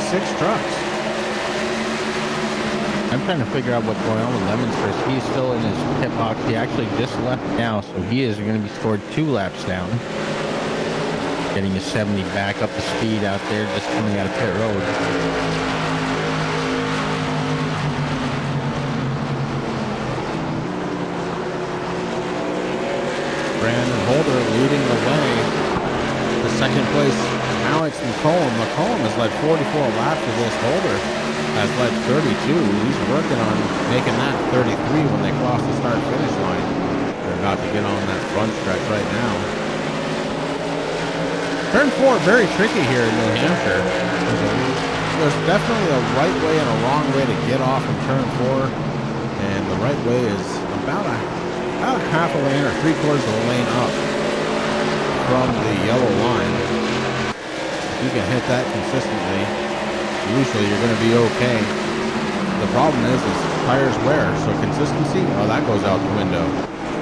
six trucks. I'm trying to figure out what's going on with Lemons first. He's still in his pit box. He actually just left now, so he is going to be scored 2 laps down. Getting his 70 back up to speed out there, just coming out of pit road. Brandon Holder leading the way. The second place, Alex McCollum. McCollum has led 44 laps of this. Holder has led 32. He's working on making that 33 when they cross the start-finish line. They're about to get on that front stretch right now. Turn 4, very tricky here in New Hampshire. There's definitely a right way and a wrong way to get off in turn 4. And the right way is about half a lane or 3/4 of a lane up from the yellow line. If you can hit that consistently, usually you're going to be okay. The problem is tires wear, so consistency, oh, that goes out the window.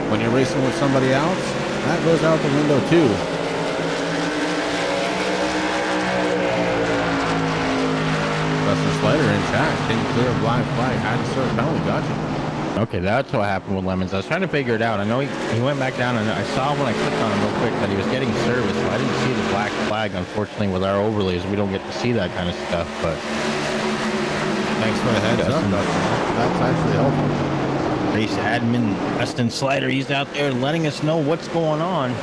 When you're racing with somebody else, that goes out the window too. Dustin Slater in track, didn't clear a black flag, had to serve penalty, gotcha. Okay, that's what happened with Lemons. I was trying to figure it out. I know he went back down, and I saw when I clicked on him real quick that he was getting service, so I didn't see the black flag. Unfortunately, with our overlays, we don't get to see that kind of stuff, but... Thanks for the heads up, Dustin. That's actually helpful. Race admin Dustin Slider, he's out there letting us know what's going on.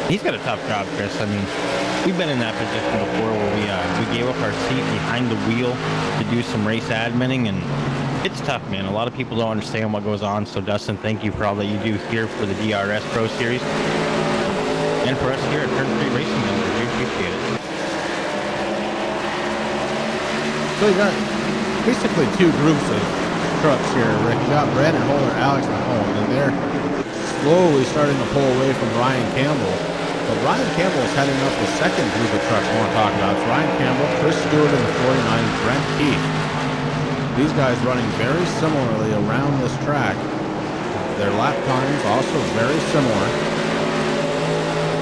He's got a tough job, Chris. I mean, we've been in that position before where we gave up our seat behind the wheel to do some race adminning, and it's tough, man. A lot of people don't understand what goes on. So, Dustin, thank you for all that you do here for the DRS Pro Series and for us here at Turn 3 Racing. We appreciate it. So you got basically two groups of trucks here, Rick. You got Brandon Holder, Alex McCollum, and they're slowly starting to pull away from Ryan Campbell. But Ryan Campbell is heading up the second group of trucks I want to talk about. It's Ryan Campbell, Chris Stewart in the 49, Brent Keith. These guys running very similarly around this track. Their lap times also very similar.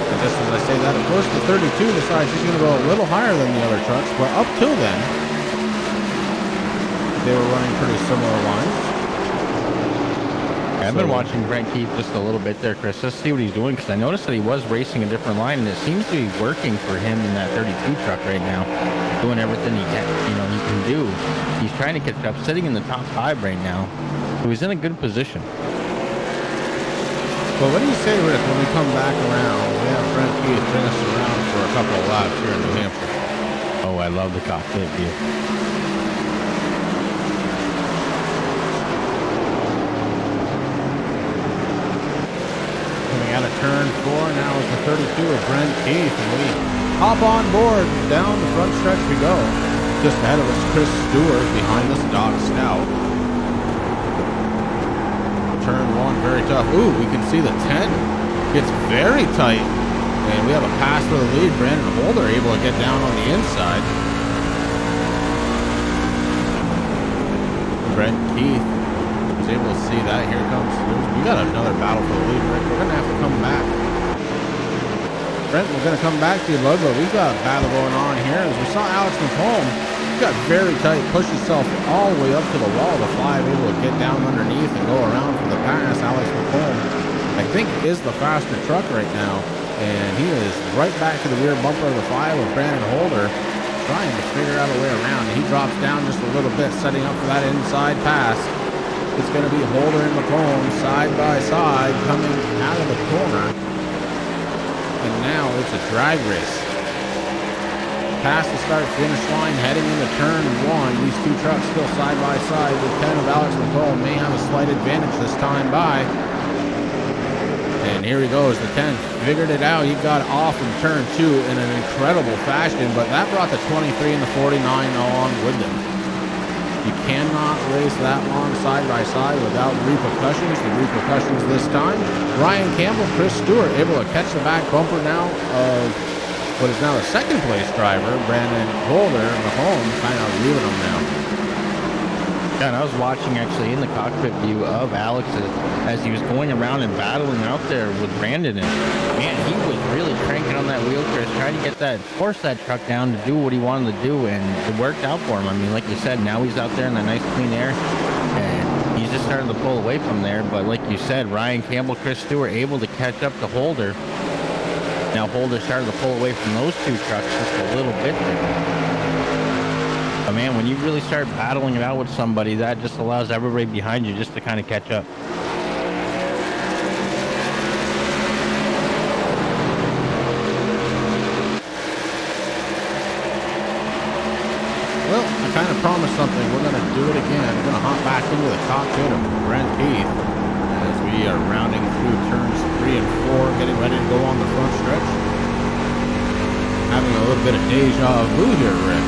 And just as I say that, of course, the 32 decides he's going to go a little higher than the other trucks, but up till then, they were running pretty similar lines. I've been watching Brent Keith just a little bit there, Chris. Let's see what he's doing, because I noticed that he was racing a different line, and it seems to be working for him in that 32 truck right now, doing everything he can do. He's trying to catch up, sitting in the top 5 right now, so he's in a good position. Well, what do you say, Rick, when we come back around? We have Brent Keith bring us around for a couple of laps here in New Hampshire. Oh, I love the cockpit view. Out of turn 4, now is the 32 of Brent Keith, and we hop on board. Down the front stretch we go. Just ahead of us, Chris Stewart. Behind us, Doc Stout. Turn 1, very tough. Ooh, we can see the 10 gets very tight, and we have a pass for the lead. Brandon Holder able to get down on the inside. Brent Keith was able to see that. Here comes. We got another battle for the lead, Rick. We're gonna have to come back. Brent, we're gonna come back to you, bud, but we've got a battle going on here. As we saw Alex McCollum, he got very tight, pushed himself all the way up to the wall of the 5, able to get down underneath and go around for the pass. Alex McCollum, I think, is the faster truck right now, and he is right back to the rear bumper of the 5 with Brandon Holder, trying to figure out a way around. He drops down just a little bit, setting up for that inside pass. It's going to be Holder and McCollum side by side coming out of the corner. And now it's a drag race. Past the start-finish line, heading into turn 1. These two trucks still side by side. The 10 of Alex McCollum may have a slight advantage this time by. And here he goes, the 10 figured it out. He got off in turn 2 in an incredible fashion, but that brought the 23 and the 49 along with them. You cannot race that long side by side without repercussions. The repercussions this time. Ryan Campbell, Chris Stewart able to catch the back bumper now of what is now the second place driver, Brandon Holder. Mahomes kind of leaving him now. Yeah, and I was watching actually in the cockpit view of Alex as he was going around and battling out there with Brandon. And man, he was really cranking on that wheel, Chris, trying to get that, force that truck down to do what he wanted to do, and it worked out for him. I mean, like you said, now he's out there in that nice clean air, and he's just starting to pull away from there. But like you said, Ryan Campbell, Chris Stewart able to catch up to Holder. Now Holder started to pull away from those two trucks just a little bit there. But man, when you really start battling it out with somebody, that just allows everybody behind you just to kind of catch up. Well, I kind of promised something. We're going to do it again. We're going to hop back into the cockpit of Brent Keith as we are rounding through turns 3 and 4, getting ready to go on the front stretch. Having a little bit of deja vu here, Rick.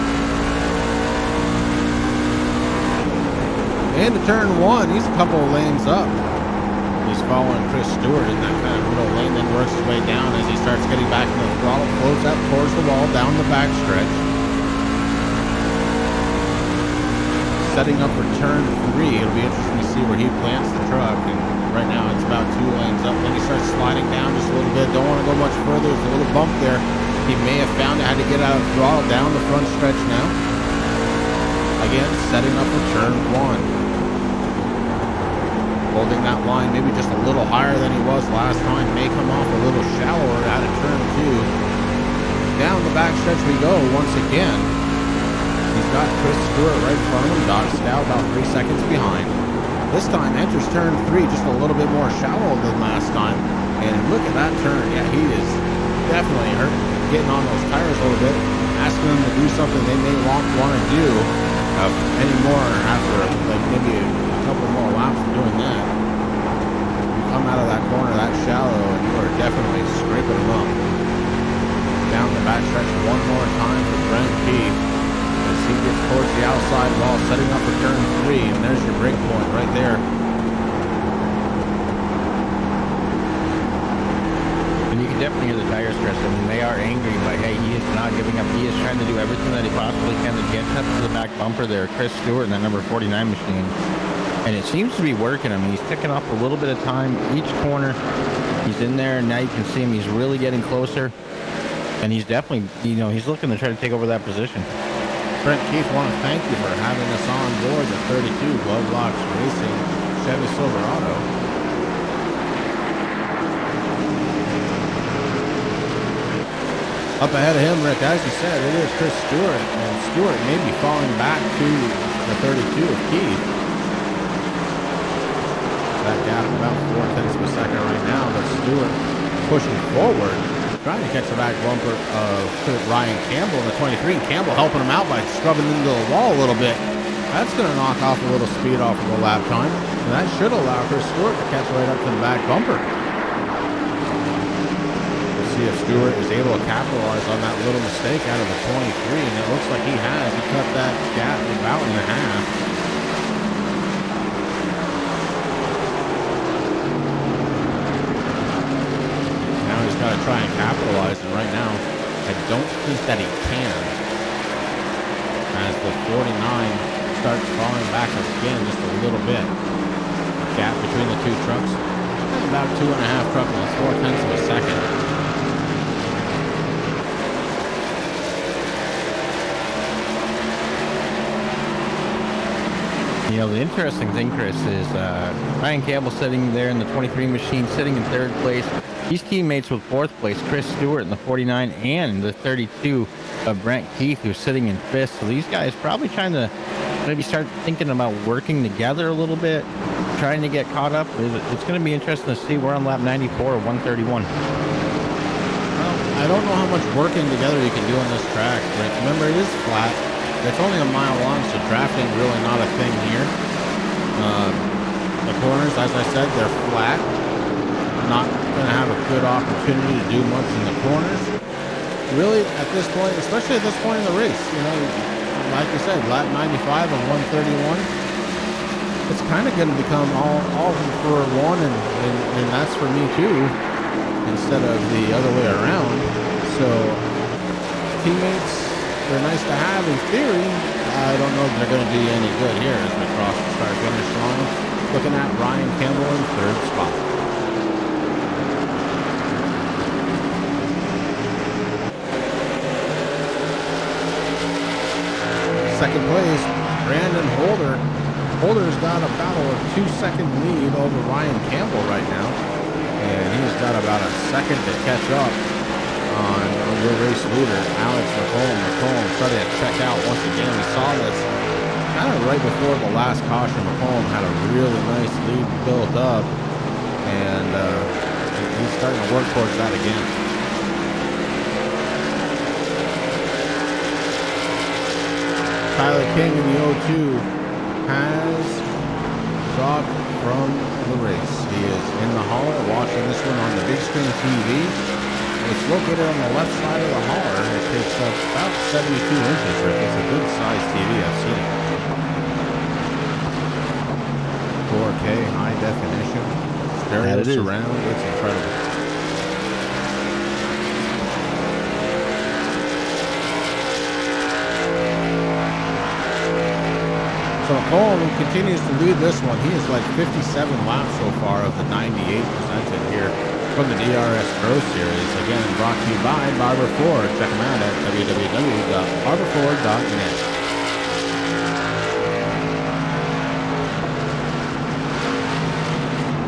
Into turn 1, he's a couple of lanes up. He's following Chris Stewart in that kind of middle lane, then works his way down as he starts getting back into the throttle, floats up towards the wall, down the back stretch. Setting up for turn 3, it'll be interesting to see where he plants the truck, and right now it's about 2 lanes up. Then he starts sliding down just a little bit, don't want to go much further, there's a little bump there. He may have found out how to get out of the throttle, down the front stretch now. Again, setting up for turn 1. Holding that line maybe just a little higher than he was last time. May come off a little shallower out of turn 2. Down the back stretch we go once again. He's got Chris Stewart right in front of him. Doc Stout about 3 seconds behind. This time enters turn 3 just a little bit more shallow than last time. And look at that turn. Yeah, he is definitely hurt, getting on those tires a little bit. Asking them to do something they may want to do anymore after like maybe a couple more laps of doing that. You come out of that corner that shallow and you are definitely scraping them up. Down the backstretch one more time for Brent Keith as he gets towards the outside wall, setting up for turn 3, and there's your break point right there. And you can definitely hear the tires, Chris. I mean, they are angry, but hey, he is not giving up. He is trying to do everything that he possibly can to get up to the back bumper there. Chris Stewart in that number 49 machine. And it seems to be working. I mean, he's picking up a little bit of time each corner. He's in there, and now you can see him. He's really getting closer. And he's definitely, you know, he's looking to try to take over that position. Brent Keith, want to thank you for having us on board the 32 Glove Box Racing Chevy Silverado. Up ahead of him, Rick, as you said, it is Chris Stewart, and Stewart may be falling back to the 32 of Keith. That gap about 4/10 of a second right now, but Stewart pushing forward, trying to catch the back bumper of Ryan Campbell in the 23. Campbell helping him out by scrubbing into the wall a little bit. That's going to knock off a little speed off of the lap time, and that should allow Chris Stewart to catch right up to the back bumper. See if Stewart is able to capitalize on that little mistake out of the 23, and it looks like he has. He cut that gap about in half. Now he's got to try and capitalize, and right now I don't think that he can. As the 49 starts falling back again just a little bit. The gap between the two trucks, about 2.5 truck lengths, 4/10 of a second. You know, the interesting thing, Chris, is Ryan Campbell sitting there in the 23 machine, sitting in 3rd place. He's teammates with 4th place, Chris Stewart in the 49, and the 32 of Brent Keith, who's sitting in 5th. So these guys probably trying to maybe start thinking about working together a little bit, trying to get caught up. It's going to be interesting to see. We're on lap 94 or 131. Well, I don't know how much working together you can do on this track, Rick. Remember, it is flat. It's only a mile long, so drafting really not a thing here. The corners, as I said, they're flat. not going to have a good opportunity to do much in the corners. Really, at this point, especially at this point in the race, you know, like I said, lap 95 of 131, it's kind of going to become all for one, and that's for me too, instead of the other way around. So teammates, they're nice to have in theory. I don't know if they're going to be any good here as we cross the start finish line. Looking at Ryan Campbell in third spot. Second place, Brandon Holder. Holder's got about a 2-second lead over Ryan Campbell right now, and he's got about a second to catch up on your race leader, Alex McCollum. McCollum started to check out once again. We saw this kind of right before the last caution. McCollum had a really nice lead built up, and he's starting to work towards that again. Tyler King in the 02 has dropped from the race. He is in the hauler watching this one on the big screen TV. It's located on the left side of the hauler. It takes up about 72 inches, Rick. It's a good size TV. I've seen it. 4K, high definition, stereo surround. It's incredible. So McCollum continues to lead this one. He is like 57 laps so far of the 98 presented here from the DRS Pro Series. Again, brought to you by Barber Ford. Check them out at www.barberford.net.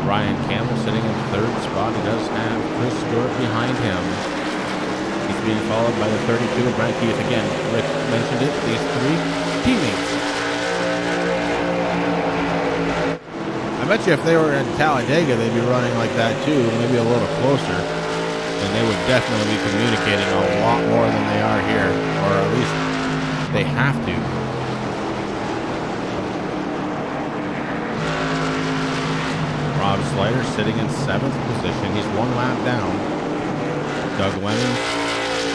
Ryan Campbell sitting in third spot. He does have Chris Stewart behind him. He's being followed by the 32 of Brent Keith. Again, Rick mentioned it, these three teammates. I bet you if they were in Talladega, they'd be running like that too, maybe a little closer. And they would definitely be communicating a lot more than they are here, or at least they have to. Rob Slider sitting in 7th position. He's 1 lap down. Doug Lemons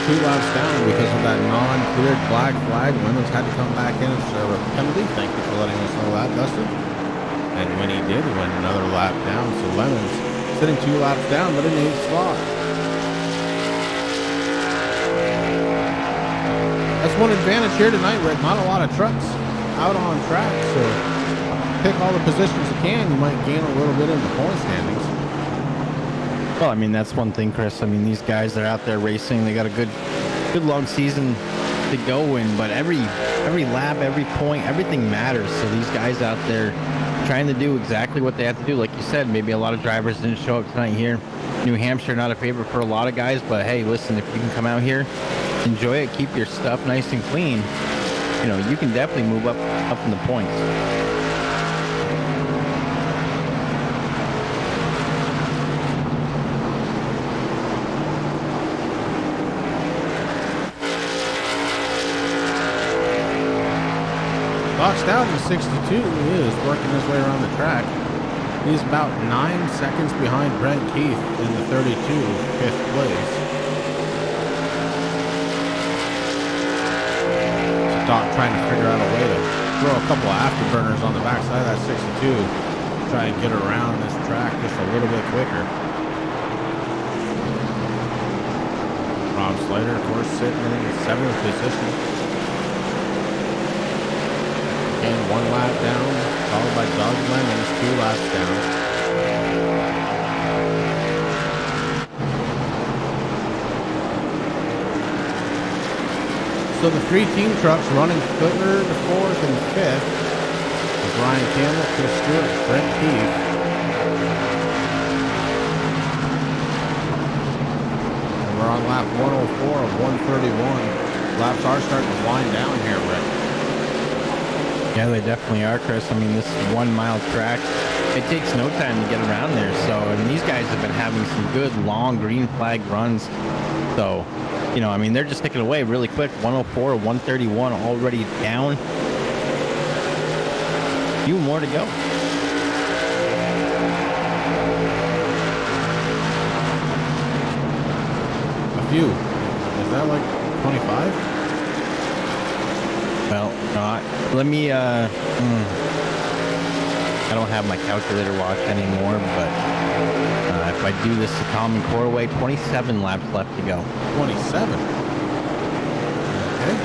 2 laps down because of that non-cleared black flag. Lemons had to come back in and serve a penalty. Thank you for letting us know that, Dustin. And when he did, he went another lap down. So Lemons sitting 2 laps down, but in 8th spot. That's one advantage here tonight, Rick. Not a lot of trucks out on track, so pick all the positions you can. You might gain a little bit in the point standings. Well, I mean, that's one thing, Chris. I mean, these guys, they're out there racing. They got a good long season to go in, but every lap, every point, everything matters. So these guys out there trying to do exactly what they have to do. Like you said, maybe a lot of drivers didn't show up tonight here. New Hampshire, not a favorite for a lot of guys, but hey, listen, if you can come out here, enjoy it, keep your stuff nice and clean, you know, you can definitely move up in the points. Boxed out in 62, he is working his way around the track. He's about 9 seconds behind Brent Keith in the 32, 5th place. Doc trying to figure out a way to throw a couple of afterburners on the backside of that 62. Try and get around this track just a little bit quicker. Rob Slater, of course, sitting in 7th position. And 1 lap down, followed by Doug Lemons, 2 laps down. So the 3 team trucks running 3rd, 4th, and 5th is Ryan Campbell, Chris Stewart, Brent Keith. And we're on lap 104 of 131. Laps are starting to wind down here, Rick. Yeah, they definitely are, Chris. I mean, this 1 mile track, it takes no time to get around there. So, and these guys have been having some good long green flag runs. So, you know, I mean, they're just taking away really quick. 104, 131 already down. Few more to go. view? Is that like 25? Well, let me, I don't have my calculator watch anymore, but if I do this the common core way, 27 laps left to go. 27. Okay.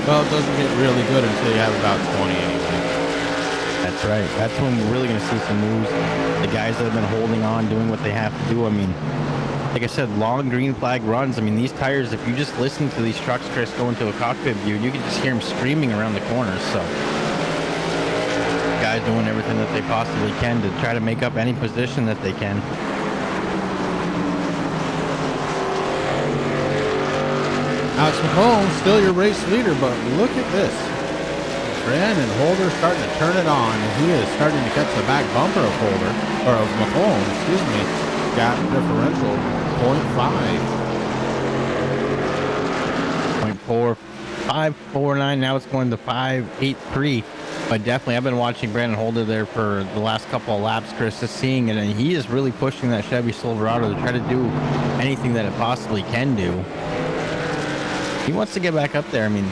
Well, it doesn't get really good until you have about 20 anyway. That's right. That's when we're really going to see some moves. The guys that have been holding on, doing what they have to do. I mean, like I said, long green flag runs. I mean, these tires, if you just listen to these trucks, Chris, go into a cockpit view, you can just hear them screaming around the corners. So, guys doing everything that they possibly can to try to make up any position that they can. Alex McCollum, still your race leader, but look at this. Brandon Holder starting to turn it on, and he is starting to catch the back bumper of Holder, or of McCollum, excuse me. Gap differential, 0.5. 0.4549. Now it's going to 5.83. But definitely, I've been watching Brandon Holder there for the last couple of laps, Chris, just seeing it, and he is really pushing that Chevy Silverado to try to do anything that it possibly can do. He wants to get back up there. I mean,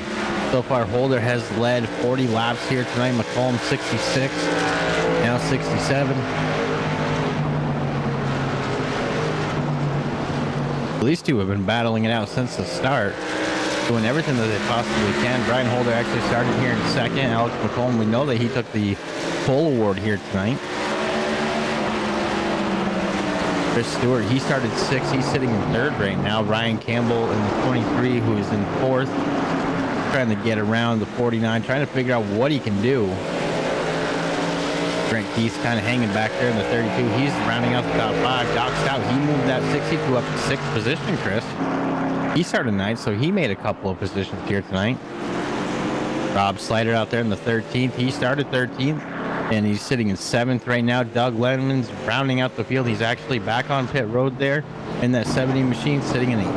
so far Holder has led 40 laps here tonight. McCollum 66, now 67. These two have been battling it out since the start, doing everything that they possibly can. Brian Holder actually started here in second. Alex McCollum, we know that he took the pole award here tonight. Chris Stewart, he started sixth. He's sitting in third right now. Ryan Campbell in the 23, who is in fourth, trying to get around the 49, trying to figure out what he can do. Grant Keith's kind of hanging back there in the 32. He's rounding out the top five. Doc Stout, he moved that 62 up to sixth position, Chris. He started ninth, so he made a couple of positions here tonight. Rob Slider out there in the 13th. He started 13th, and he's sitting in seventh right now. Doug Lemons rounding out the field. He's actually back on pit road there in that 70 machine, sitting in eighth.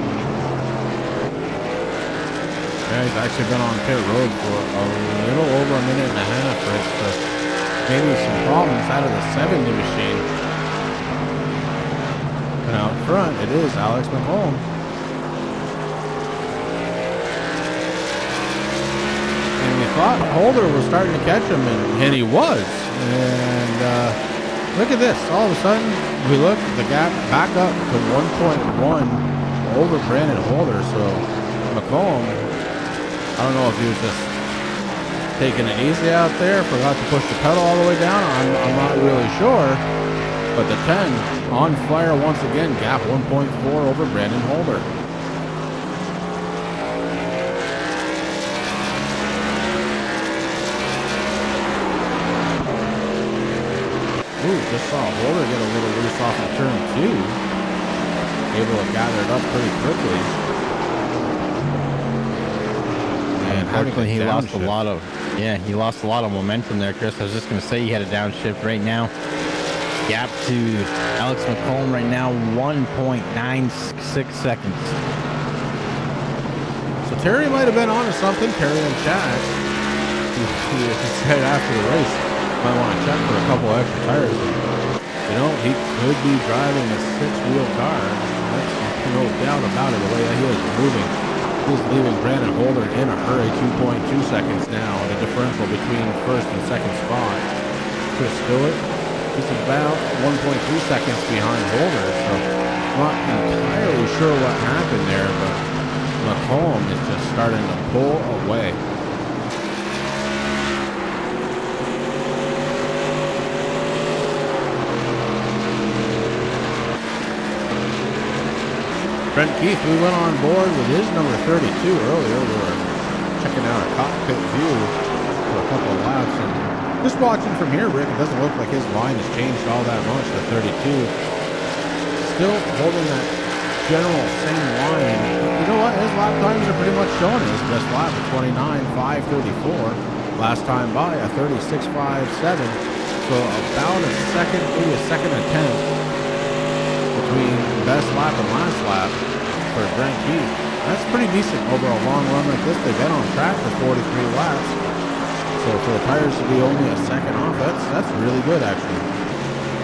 Yeah, he's actually been on pit road for a little over a minute and a half, Rich, but maybe some problems out of the 70 machine. And out front, it is Alex McCollum. And we thought Holder was starting to catch him, and he was. And look at this. All of a sudden, we look, the gap back up to 1.1 over Brandon Holder. So McCollum, I don't know if he was just taking it easy out there, forgot to push the pedal all the way down. I'm not really sure. But the 10 on fire once again, gap 1.4 over Brandon Holder. Ooh, just saw Holder get a little loose off of turn 2. Able to gather it up pretty quickly. Unfortunately, he lost a lot of, he lost a lot of momentum there, Chris. I was just going to say he had a downshift right now. Gap to Alex McCollum right now, 1.96 seconds. So Terry might have been onto something. Terry and Chad, he said after the race, might want to check for a couple extra tires. You know, he could be driving a six-wheel car. That's no doubt about it, the way that he is moving. He's leaving Brandon Holder in a hurry, 2.2 seconds now, the differential between first and second spot. Chris Stewart, he's about 1.2 seconds behind Holder, so not entirely sure what happened there, but McCollum is just starting to pull away. Brent Keith, we went on board with his number 32 earlier. We were checking out a cockpit view for a couple of laps. And just watching from here, Rick, it doesn't look like his line has changed all that much, the 32. Still holding that general same line. You know what? His lap times are pretty much showing his best lap at 29.534. Last time by a 36.57. So about a second, maybe a second and 10 between best lap and last lap for Grant Keith. That's pretty decent over a long run like this. They've been on track for 43 laps. So for the tires to be only a second off, that's really good actually.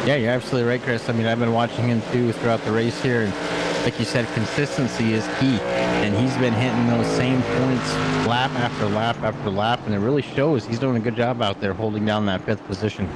Yeah, you're absolutely right, Chris. I mean, I've been watching him too throughout the race here, and like you said, consistency is key. And he's been hitting those same points lap after lap after lap, and it really shows. He's doing a good job out there holding down that 5th position.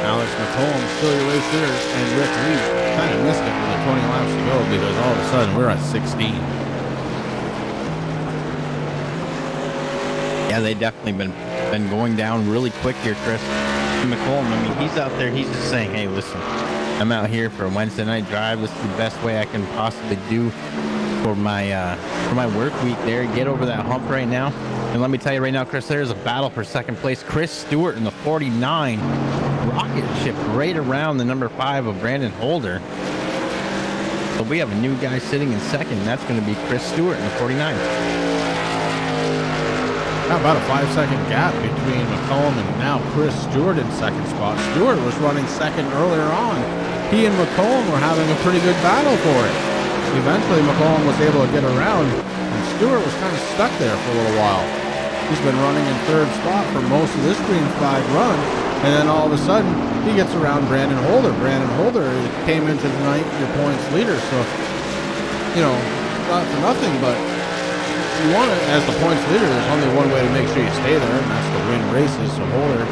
Alex McCollum still your race leader, and Rick, we kind of missed it with 20 laps to go because all of a sudden we're at 16. Yeah, they definitely been going down really quick here, Chris. McCollum, I mean, he's out there, he's just saying, hey, listen, I'm out here for a Wednesday night drive. This is the best way I can possibly do for my work week there. Get over that hump right now. And let me tell you right now, Chris, there's a battle for second place. Chris Stewart in the 49. Rocket ship right around the number 5 of Brandon Holder. So we have a new guy sitting in second. That's going to be Chris Stewart in the 49. About a 5-second gap between McCollum and now Chris Stewart in second spot. Stewart was running second earlier on. He and McCollum were having a pretty good battle for it. Eventually McCollum was able to get around, and Stewart was kind of stuck there for a little while. He's been running in third spot for most of this green flag run, and then all of a sudden he gets around Brandon Holder. Brandon Holder came into the night your points leader, so you know, not for nothing, but you want it as the points leader. There's only one way to make sure you stay there, and that's to win races. So Holder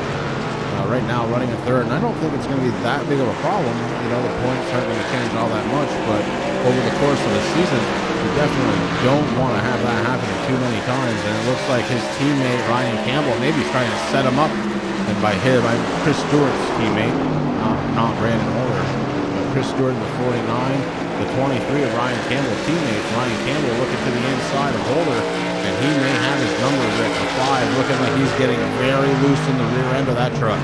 right now running in third, and I don't think it's going to be that big of a problem. You know, the points aren't going to change all that much, but over the course of the season, you definitely don't want to have that happen too many times. And it looks like his teammate Ryan Campbell maybe is trying to set him up, and by Chris Stewart's teammate, not Brandon Holder, but Chris Stewart in the 49. The 23 of Ryan Campbell's teammates. Ryan Campbell looking to the inside of Holder, and he may have his numbers at the 5, looking like he's getting very loose in the rear end of that truck.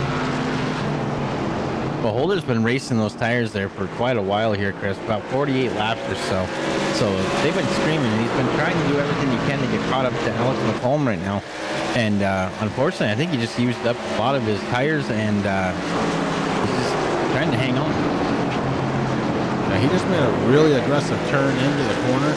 Well, Holder's been racing those tires there for quite a while here, Chris, about 48 laps or so. So they've been screaming, and he's been trying to do everything he can to get caught up to Alex McCollum right now. And unfortunately, I think he just used up a lot of his tires, and he's just trying to hang on. He just made a really aggressive turn into the corner.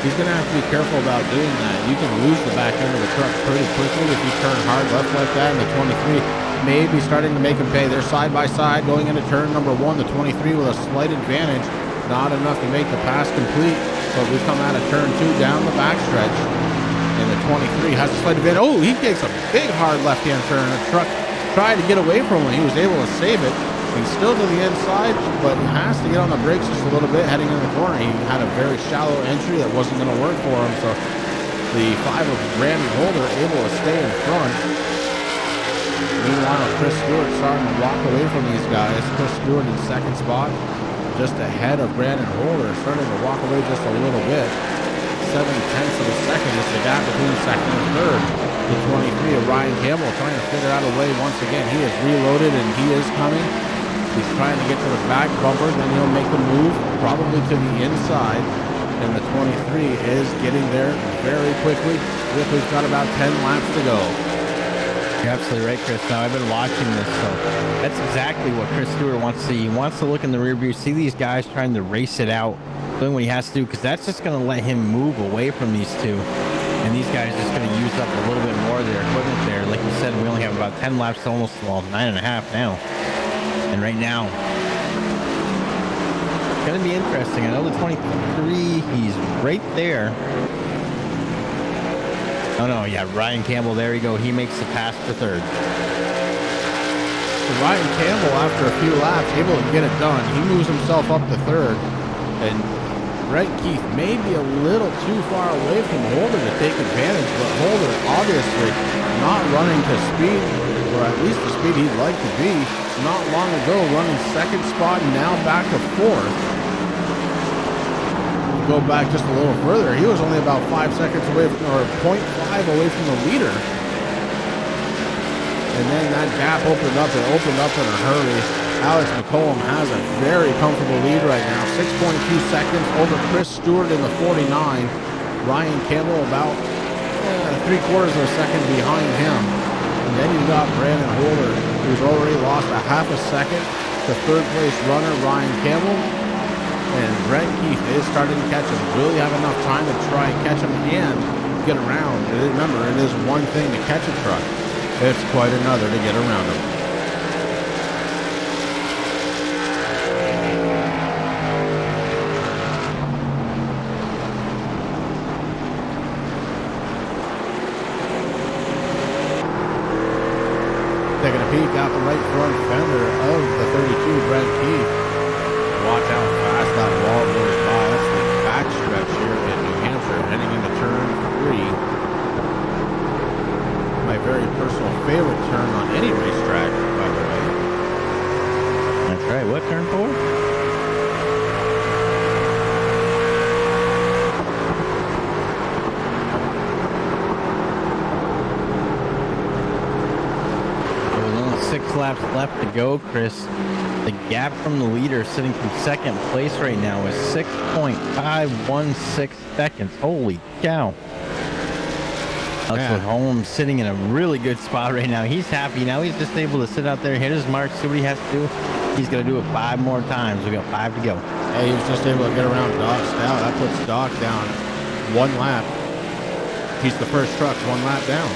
He's going to have to be careful about doing that. You can lose the back end of the truck pretty quickly if you turn hard left like that. And the 23 may be starting to make him pay. They're side by side going into turn number 1. The 23 with a slight advantage. Not enough to make the pass complete. But we come out of turn 2 down the backstretch. And the 23 has a slight advantage. Oh, he takes a big hard left-hand turn. The truck tried to get away from him. He was able to save it. He's still to the inside, but he has to get on the brakes just a little bit heading into the corner. He had a very shallow entry that wasn't going to work for him, so the 5 of Brandon Holder able to stay in front. Meanwhile, Chris Stewart starting to walk away from these guys. Chris Stewart in second spot, just ahead of Brandon Holder, starting to walk away just a little bit. 7/10 of a second is the gap between second and third. The 23 of Ryan Campbell trying to figure out a way once again. He is reloaded and he is coming. He's trying to get to the back bumper, then he'll make the move, probably to the inside. And the 23 is getting there very quickly. Ripley's got about 10 laps to go. You're absolutely right, Chris. Now, I've been watching this, so that's exactly what Chris Stewart wants to see. He wants to look in the rear view, see these guys trying to race it out, doing what he has to do, because that's just going to let him move away from these two. And these guys are just going to use up a little bit more of their equipment there. Like you said, we only have about 10 laps to almost, well, 9.5 now. And right now, it's going to be interesting. I know the 23, he's right there. Oh, no, yeah, Ryan Campbell, there you go. He makes the pass for third. So Ryan Campbell, after a few laps, able to get it done. He moves himself up to third. And right, Keith, maybe a little too far away from Holder to take advantage, but Holder obviously not running to speed, or at least the speed he'd like to be. Not long ago, running second spot, and now back to fourth. Go back just a little further, he was only about 5 seconds away from, or 0.5 away from the leader. And then that gap opened up, it opened up in a hurry. Alex McCollum has a very comfortable lead right now. 6.2 seconds over Chris Stewart in the 49. Ryan Campbell about 3/4 of a second behind him. And then you've got Brandon Holder, who's already lost a half a second. to third place runner Ryan Campbell. And Brent Keith is starting to catch him. Will he have enough time to try and catch him and get around? Remember, it is one thing to catch a truck. It's quite another to get around him. Taking a peek out the right front fender of the 32, Brent Keith. Watch how fast that wall goes by. That's the back stretch here in New Hampshire, heading into turn 3. My very personal favorite turn on any racetrack, by the way. That's right. What, turn 4? Laps left to go, Chris. The gap from the leader sitting from second place right now is 6.516 seconds. Holy cow. Alex Holmes sitting in a really good spot right now. He's happy now. He's just able to sit out there, hit his mark, see what he has to do. He's going to do it 5 more times. We got 5 to go. Hey, he was just able to get around Doc Stout. That puts Doc down 1 lap. He's the first truck 1 lap down.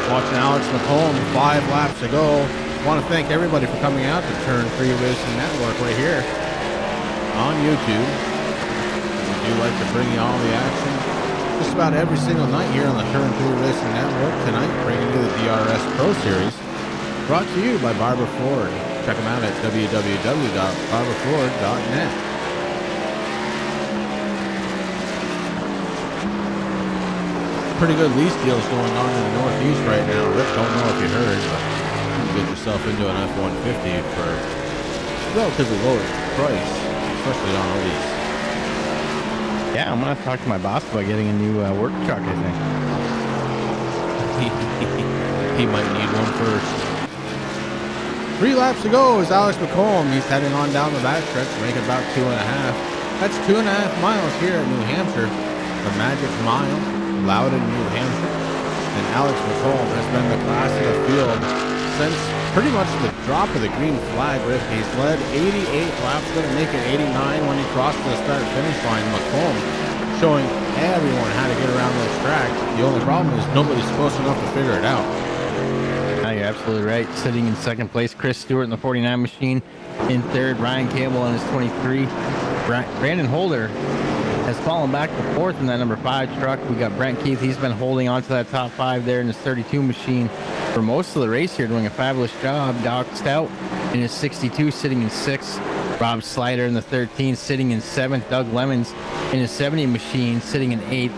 Watching Alex McComb, 5 laps to go. Want to thank everybody for coming out to Turn 3 Racing Network right here on YouTube. We do like to bring you all the action just about every single night here on the Turn 3 Racing Network. Tonight, bringing you the DRS Pro Series, brought to you by Barber Ford. Check them out at www.barberford.net. Pretty good lease deals going on in the Northeast right now. Rick, don't know if you heard, but you can get yourself into an F-150 for a relatively low price, especially on a lease. Yeah, I'm going to have to talk to my boss about getting a new work truck, I think. He might need one first. 3 laps to go is Alex McComb. He's heading on down the backstretch, making about 2.5. That's 2.5 miles here in New Hampshire. The Magic Mile. Loudon, New Hampshire, and Alex McComb has been the class of the field since pretty much the drop of the green flag. Rick, he's led 88 laps, going to make it 89 when he crosses the start-finish line. McComb showing everyone how to get around this track. The only problem is nobody's close enough to figure it out. No, you're absolutely right. Sitting in second place, Chris Stewart in the 49 machine. In third, Ryan Campbell on his 23. Brandon Holder has fallen back to fourth in that number 5 truck. We got Brent Keith. He's been holding on to that top 5 there in his 32 machine for most of the race here, doing a fabulous job. Doc Stout in his 62 sitting in 6th. Rob Slider in the 13 sitting in 7th. Doug Lemons in his 70 machine sitting in 8th.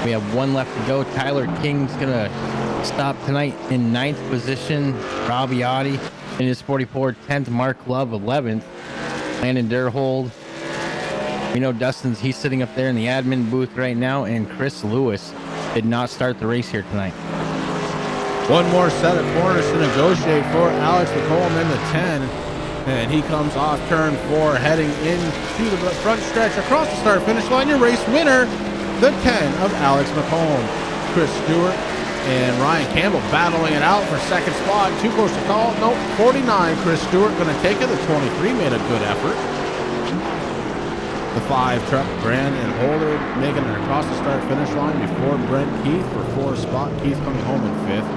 We have 1 left to go. Tyler King's going to stop tonight in 9th position. Robbie Oddie in his 44, 10th. Mark Love 11th. Landon Derhold. We know he's sitting up there in the admin booth right now, and Chris Lewis did not start the race here tonight. 1 more set of corners to negotiate for Alex McComb in the 10, and he comes off turn 4, heading into the front stretch across the start-finish line. Your race winner, the 10 of Alex McComb. Chris Stewart and Ryan Campbell battling it out for second spot. Too close to call. Nope, 49. Chris Stewart going to take it. The 23 made a good effort. The 5 truck, Brandon Holder, making it across the start-finish line before Brent Keith for 4th spot. Keith coming home in 5th.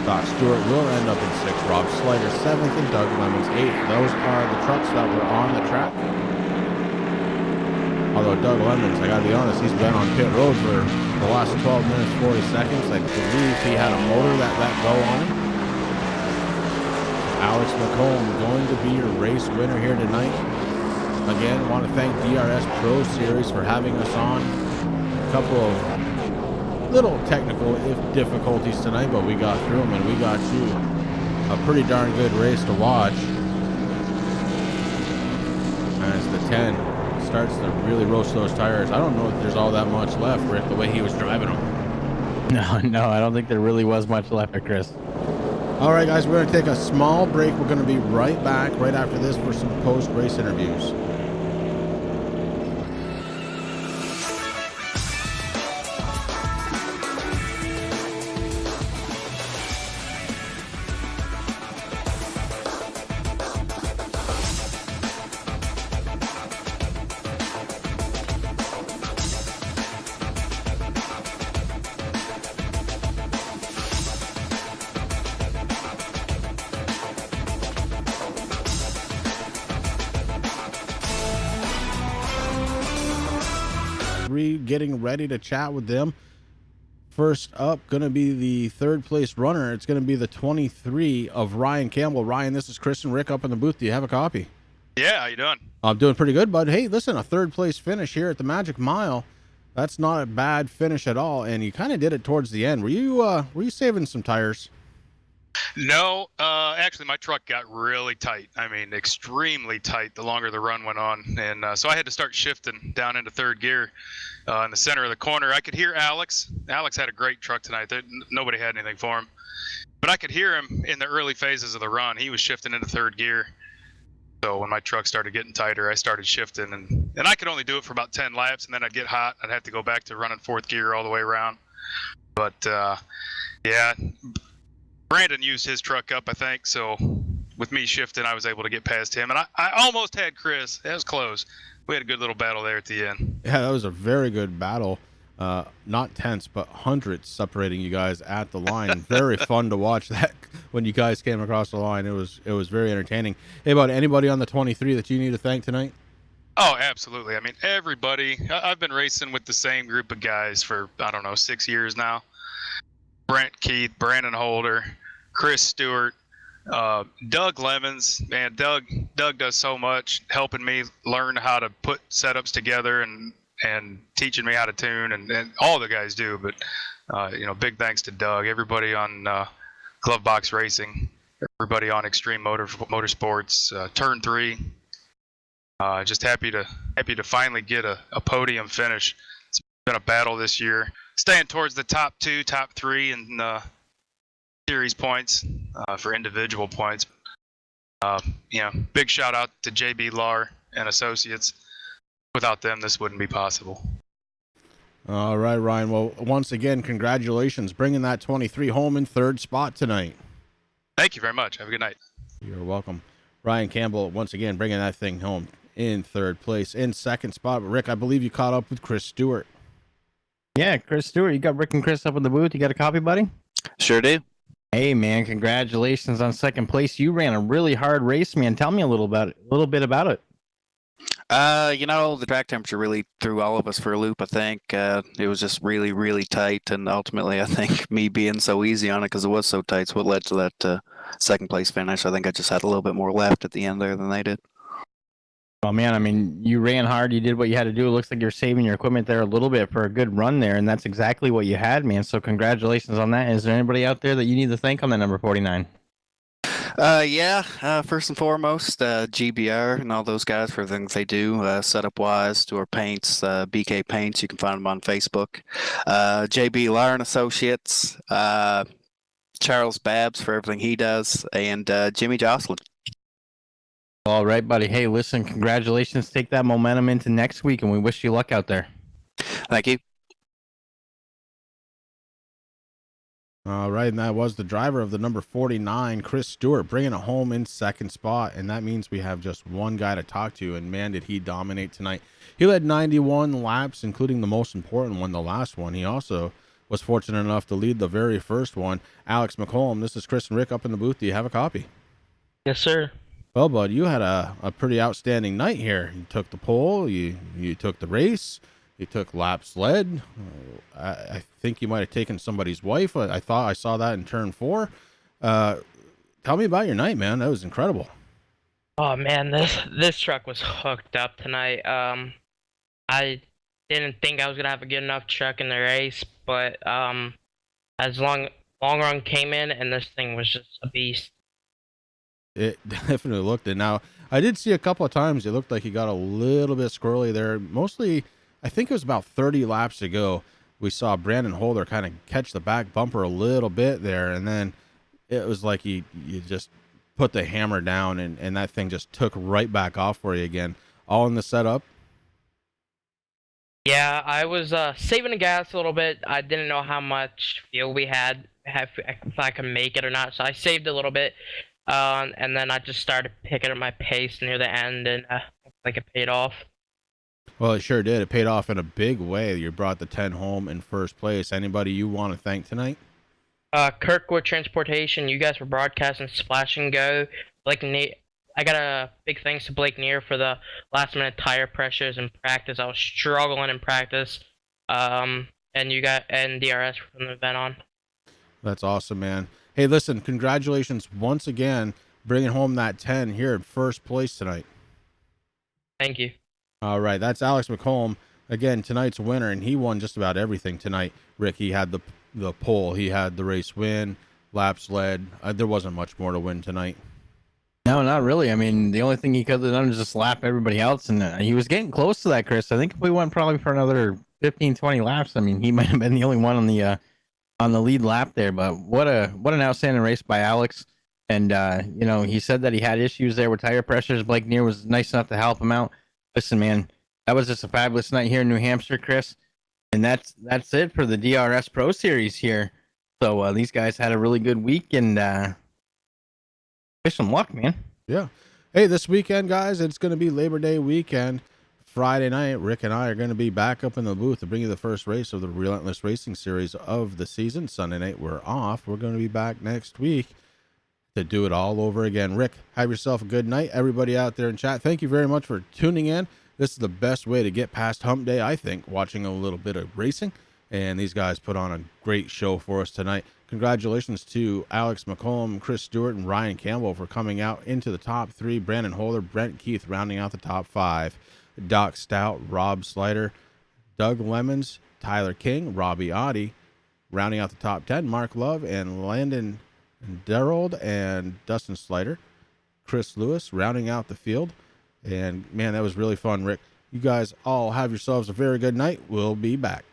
Doc Stewart will end up in 6th. Rob Slider 7th and Doug Lemons 8th. Those are the trucks that were on the track. Although Doug Lemons, I gotta be honest, he's been on pit road for the last 12 minutes, 40 seconds. I believe he had a motor that let go on him. Alex McComb going to be your race winner here tonight. Again, want to thank DRS Pro Series for having us on. A couple of little technical difficulties tonight, but we got through them, and we got you a pretty darn good race to watch. As the 10 starts to really roast those tires. I don't know if there's all that much left, Rick, the way he was driving them. No, I don't think there really was much left, Chris. All right, guys, we're going to take a small break. We're going to be right back right after this for some post-race interviews. 23, getting ready to chat with them. First up, going to be the third place runner. It's going to be the 23 of Ryan Campbell. Ryan, this is Chris and Rick up in the booth. Do you have a copy? Yeah, how you doing? I'm doing pretty good, bud. Hey, listen, a third place finish here at the Magic Mile. That's not a bad finish at all, and you kind of did it towards the end. Were you saving some tires? No, actually, my truck got really tight. I mean, extremely tight the longer the run went on. And so I had to start shifting down into third gear in the center of the corner. I could hear Alex. Alex had a great truck tonight. Nobody had anything for him. But I could hear him in the early phases of the run. He was shifting into third gear. So when my truck started getting tighter, I started shifting. And I could only do it for about 10 laps, and then I'd get hot. I'd have to go back to running fourth gear all the way around. But, yeah. Brandon used his truck up, I think, so with me shifting, I was able to get past him. And I almost had Chris. That was close. We had a good little battle there at the end. Yeah, that was a very good battle. Not tense, but hundreds separating you guys at the line. Very fun to watch that when you guys came across the line. It was very entertaining. Hey, about anybody on the 23 that you need to thank tonight? Oh, absolutely. I mean, everybody. I've been racing with the same group of guys for, 6 years now. Brent Keith, Brandon Holder, Chris Stewart, Doug Lemons. Man, Doug does so much, helping me learn how to put setups together and teaching me how to tune, and all the guys do. But big thanks to Doug. Everybody on Glove Box Racing, everybody on Extreme Motorsports, Turn 3. Just happy to finally get a podium finish. It's been a battle this year, staying towards the top 2, top 3 in series points for individual points. Big shout out to JB Lar and Associates. Without them, this wouldn't be possible. All right, Ryan. Well, once again, congratulations, bringing that 23 home in third spot tonight. Thank you very much. Have a good night. You're welcome. Ryan Campbell, once again, bringing that thing home in third place. In second spot, Rick, I believe you caught up with Chris Stewart. Yeah, Chris Stewart, you got Rick and Chris up in the booth. You got a copy, buddy? Sure do. Hey, man, congratulations on second place. You ran a really hard race, man. Tell me a little bit about it. The track temperature really threw all of us for a loop, I think. It was just really, really tight, and ultimately, I think me being so easy on it because it was so tight is what led to that second place finish. I think I just had a little bit more left at the end there than they did. Well, man, I mean, you ran hard. You did what you had to do. It looks like you're saving your equipment there a little bit for a good run there, and that's exactly what you had, man. So congratulations on that. Is there anybody out there that you need to thank on that number 49? First and foremost, GBR and all those guys for everything they do, setup-wise, to our paints, BK Paints. You can find them on Facebook. JB Lauren Associates, Charles Babs for everything he does, and Jimmy Jocelyn. All right, buddy. Hey, listen, congratulations. Take that momentum into next week, and we wish you luck out there. Thank you. All right, and that was the driver of the number 49, Chris Stewart, bringing it home in second spot, and that means we have just one guy to talk to, and man, did he dominate tonight. He led 91 laps, including the most important one, the last one. He also was fortunate enough to lead the very first one. Alex McCollum, this is Chris and Rick up in the booth. Do you have a copy? Yes, sir. Well, bud, you had a pretty outstanding night here. You took the pole, you took the race, you took lap sled. I think you might have taken somebody's wife. I thought I saw that in turn 4. Tell me about your night, man. That was incredible. Oh man, this truck was hooked up tonight. I didn't think I was gonna have a good enough truck in the race, but as long run came in and this thing was just a beast. It definitely looked it. Now, I did see a couple of times it looked like he got a little bit squirrely there. Mostly, I think it was about 30 laps ago, we saw Brandon Holder kind of catch the back bumper a little bit there, and then it was like you just put the hammer down, and that thing just took right back off for you again. All in the setup? Yeah, I was saving the gas a little bit. I didn't know how much fuel we had, if I could make it or not, so I saved a little bit. And then I just started picking up my pace near the end, and like it paid off. Well, it sure did. It paid off in a big way. You brought the 10 home in first place. Anybody you want to thank tonight? Kirkwood Transportation. You guys were broadcasting Splash and Go. I got a big thanks to Blake Neer for the last minute tire pressures in practice. I was struggling in practice. And you got and DRS from the event on. That's awesome, man. Hey, listen, congratulations once again, bringing home that 10 here in first place tonight. Thank you. All right, that's Alex McCollum, again, tonight's winner, and he won just about everything tonight. Rick, he had the pole, he had the race win, laps led. There wasn't much more to win tonight. No, not really. I mean, the only thing he could have done is just lap everybody else, and he was getting close to that, Chris. I think if we went probably for another 15, 20 laps, I mean, he might have been the only one on the lead lap there. But what an outstanding race by Alex. And he said that he had issues there with tire pressures. Blake Neer was nice enough to help him out. Listen, man, that was just a fabulous night here in New Hampshire, Chris. And that's it for the DRS Pro Series here. So these guys had a really good week, and wish them luck, man. Yeah. Hey, this weekend, guys, it's going to be Labor Day weekend. Friday night, Rick and I are going to be back up in the booth to bring you the first race of the Relentless Racing Series of the season. Sunday night, we're off. We're going to be back next week to do it all over again. Rick, have yourself a good night. Everybody out there in chat, thank you very much for tuning in. This is the best way to get past hump day, I think, watching a little bit of racing. And these guys put on a great show for us tonight. Congratulations to Alex McCollum, Chris Stewart, and Ryan Campbell for coming out into the top 3. Brandon Holder, Brent Keith rounding out the top 5. Doc Stout, Rob Slider, Doug Lemons, Tyler King, Robbie Oddie rounding out the top 10. Mark Love and Landon Darold and Dustin Slider. Chris Lewis rounding out the field. And, man, that was really fun, Rick. You guys all have yourselves a very good night. We'll be back.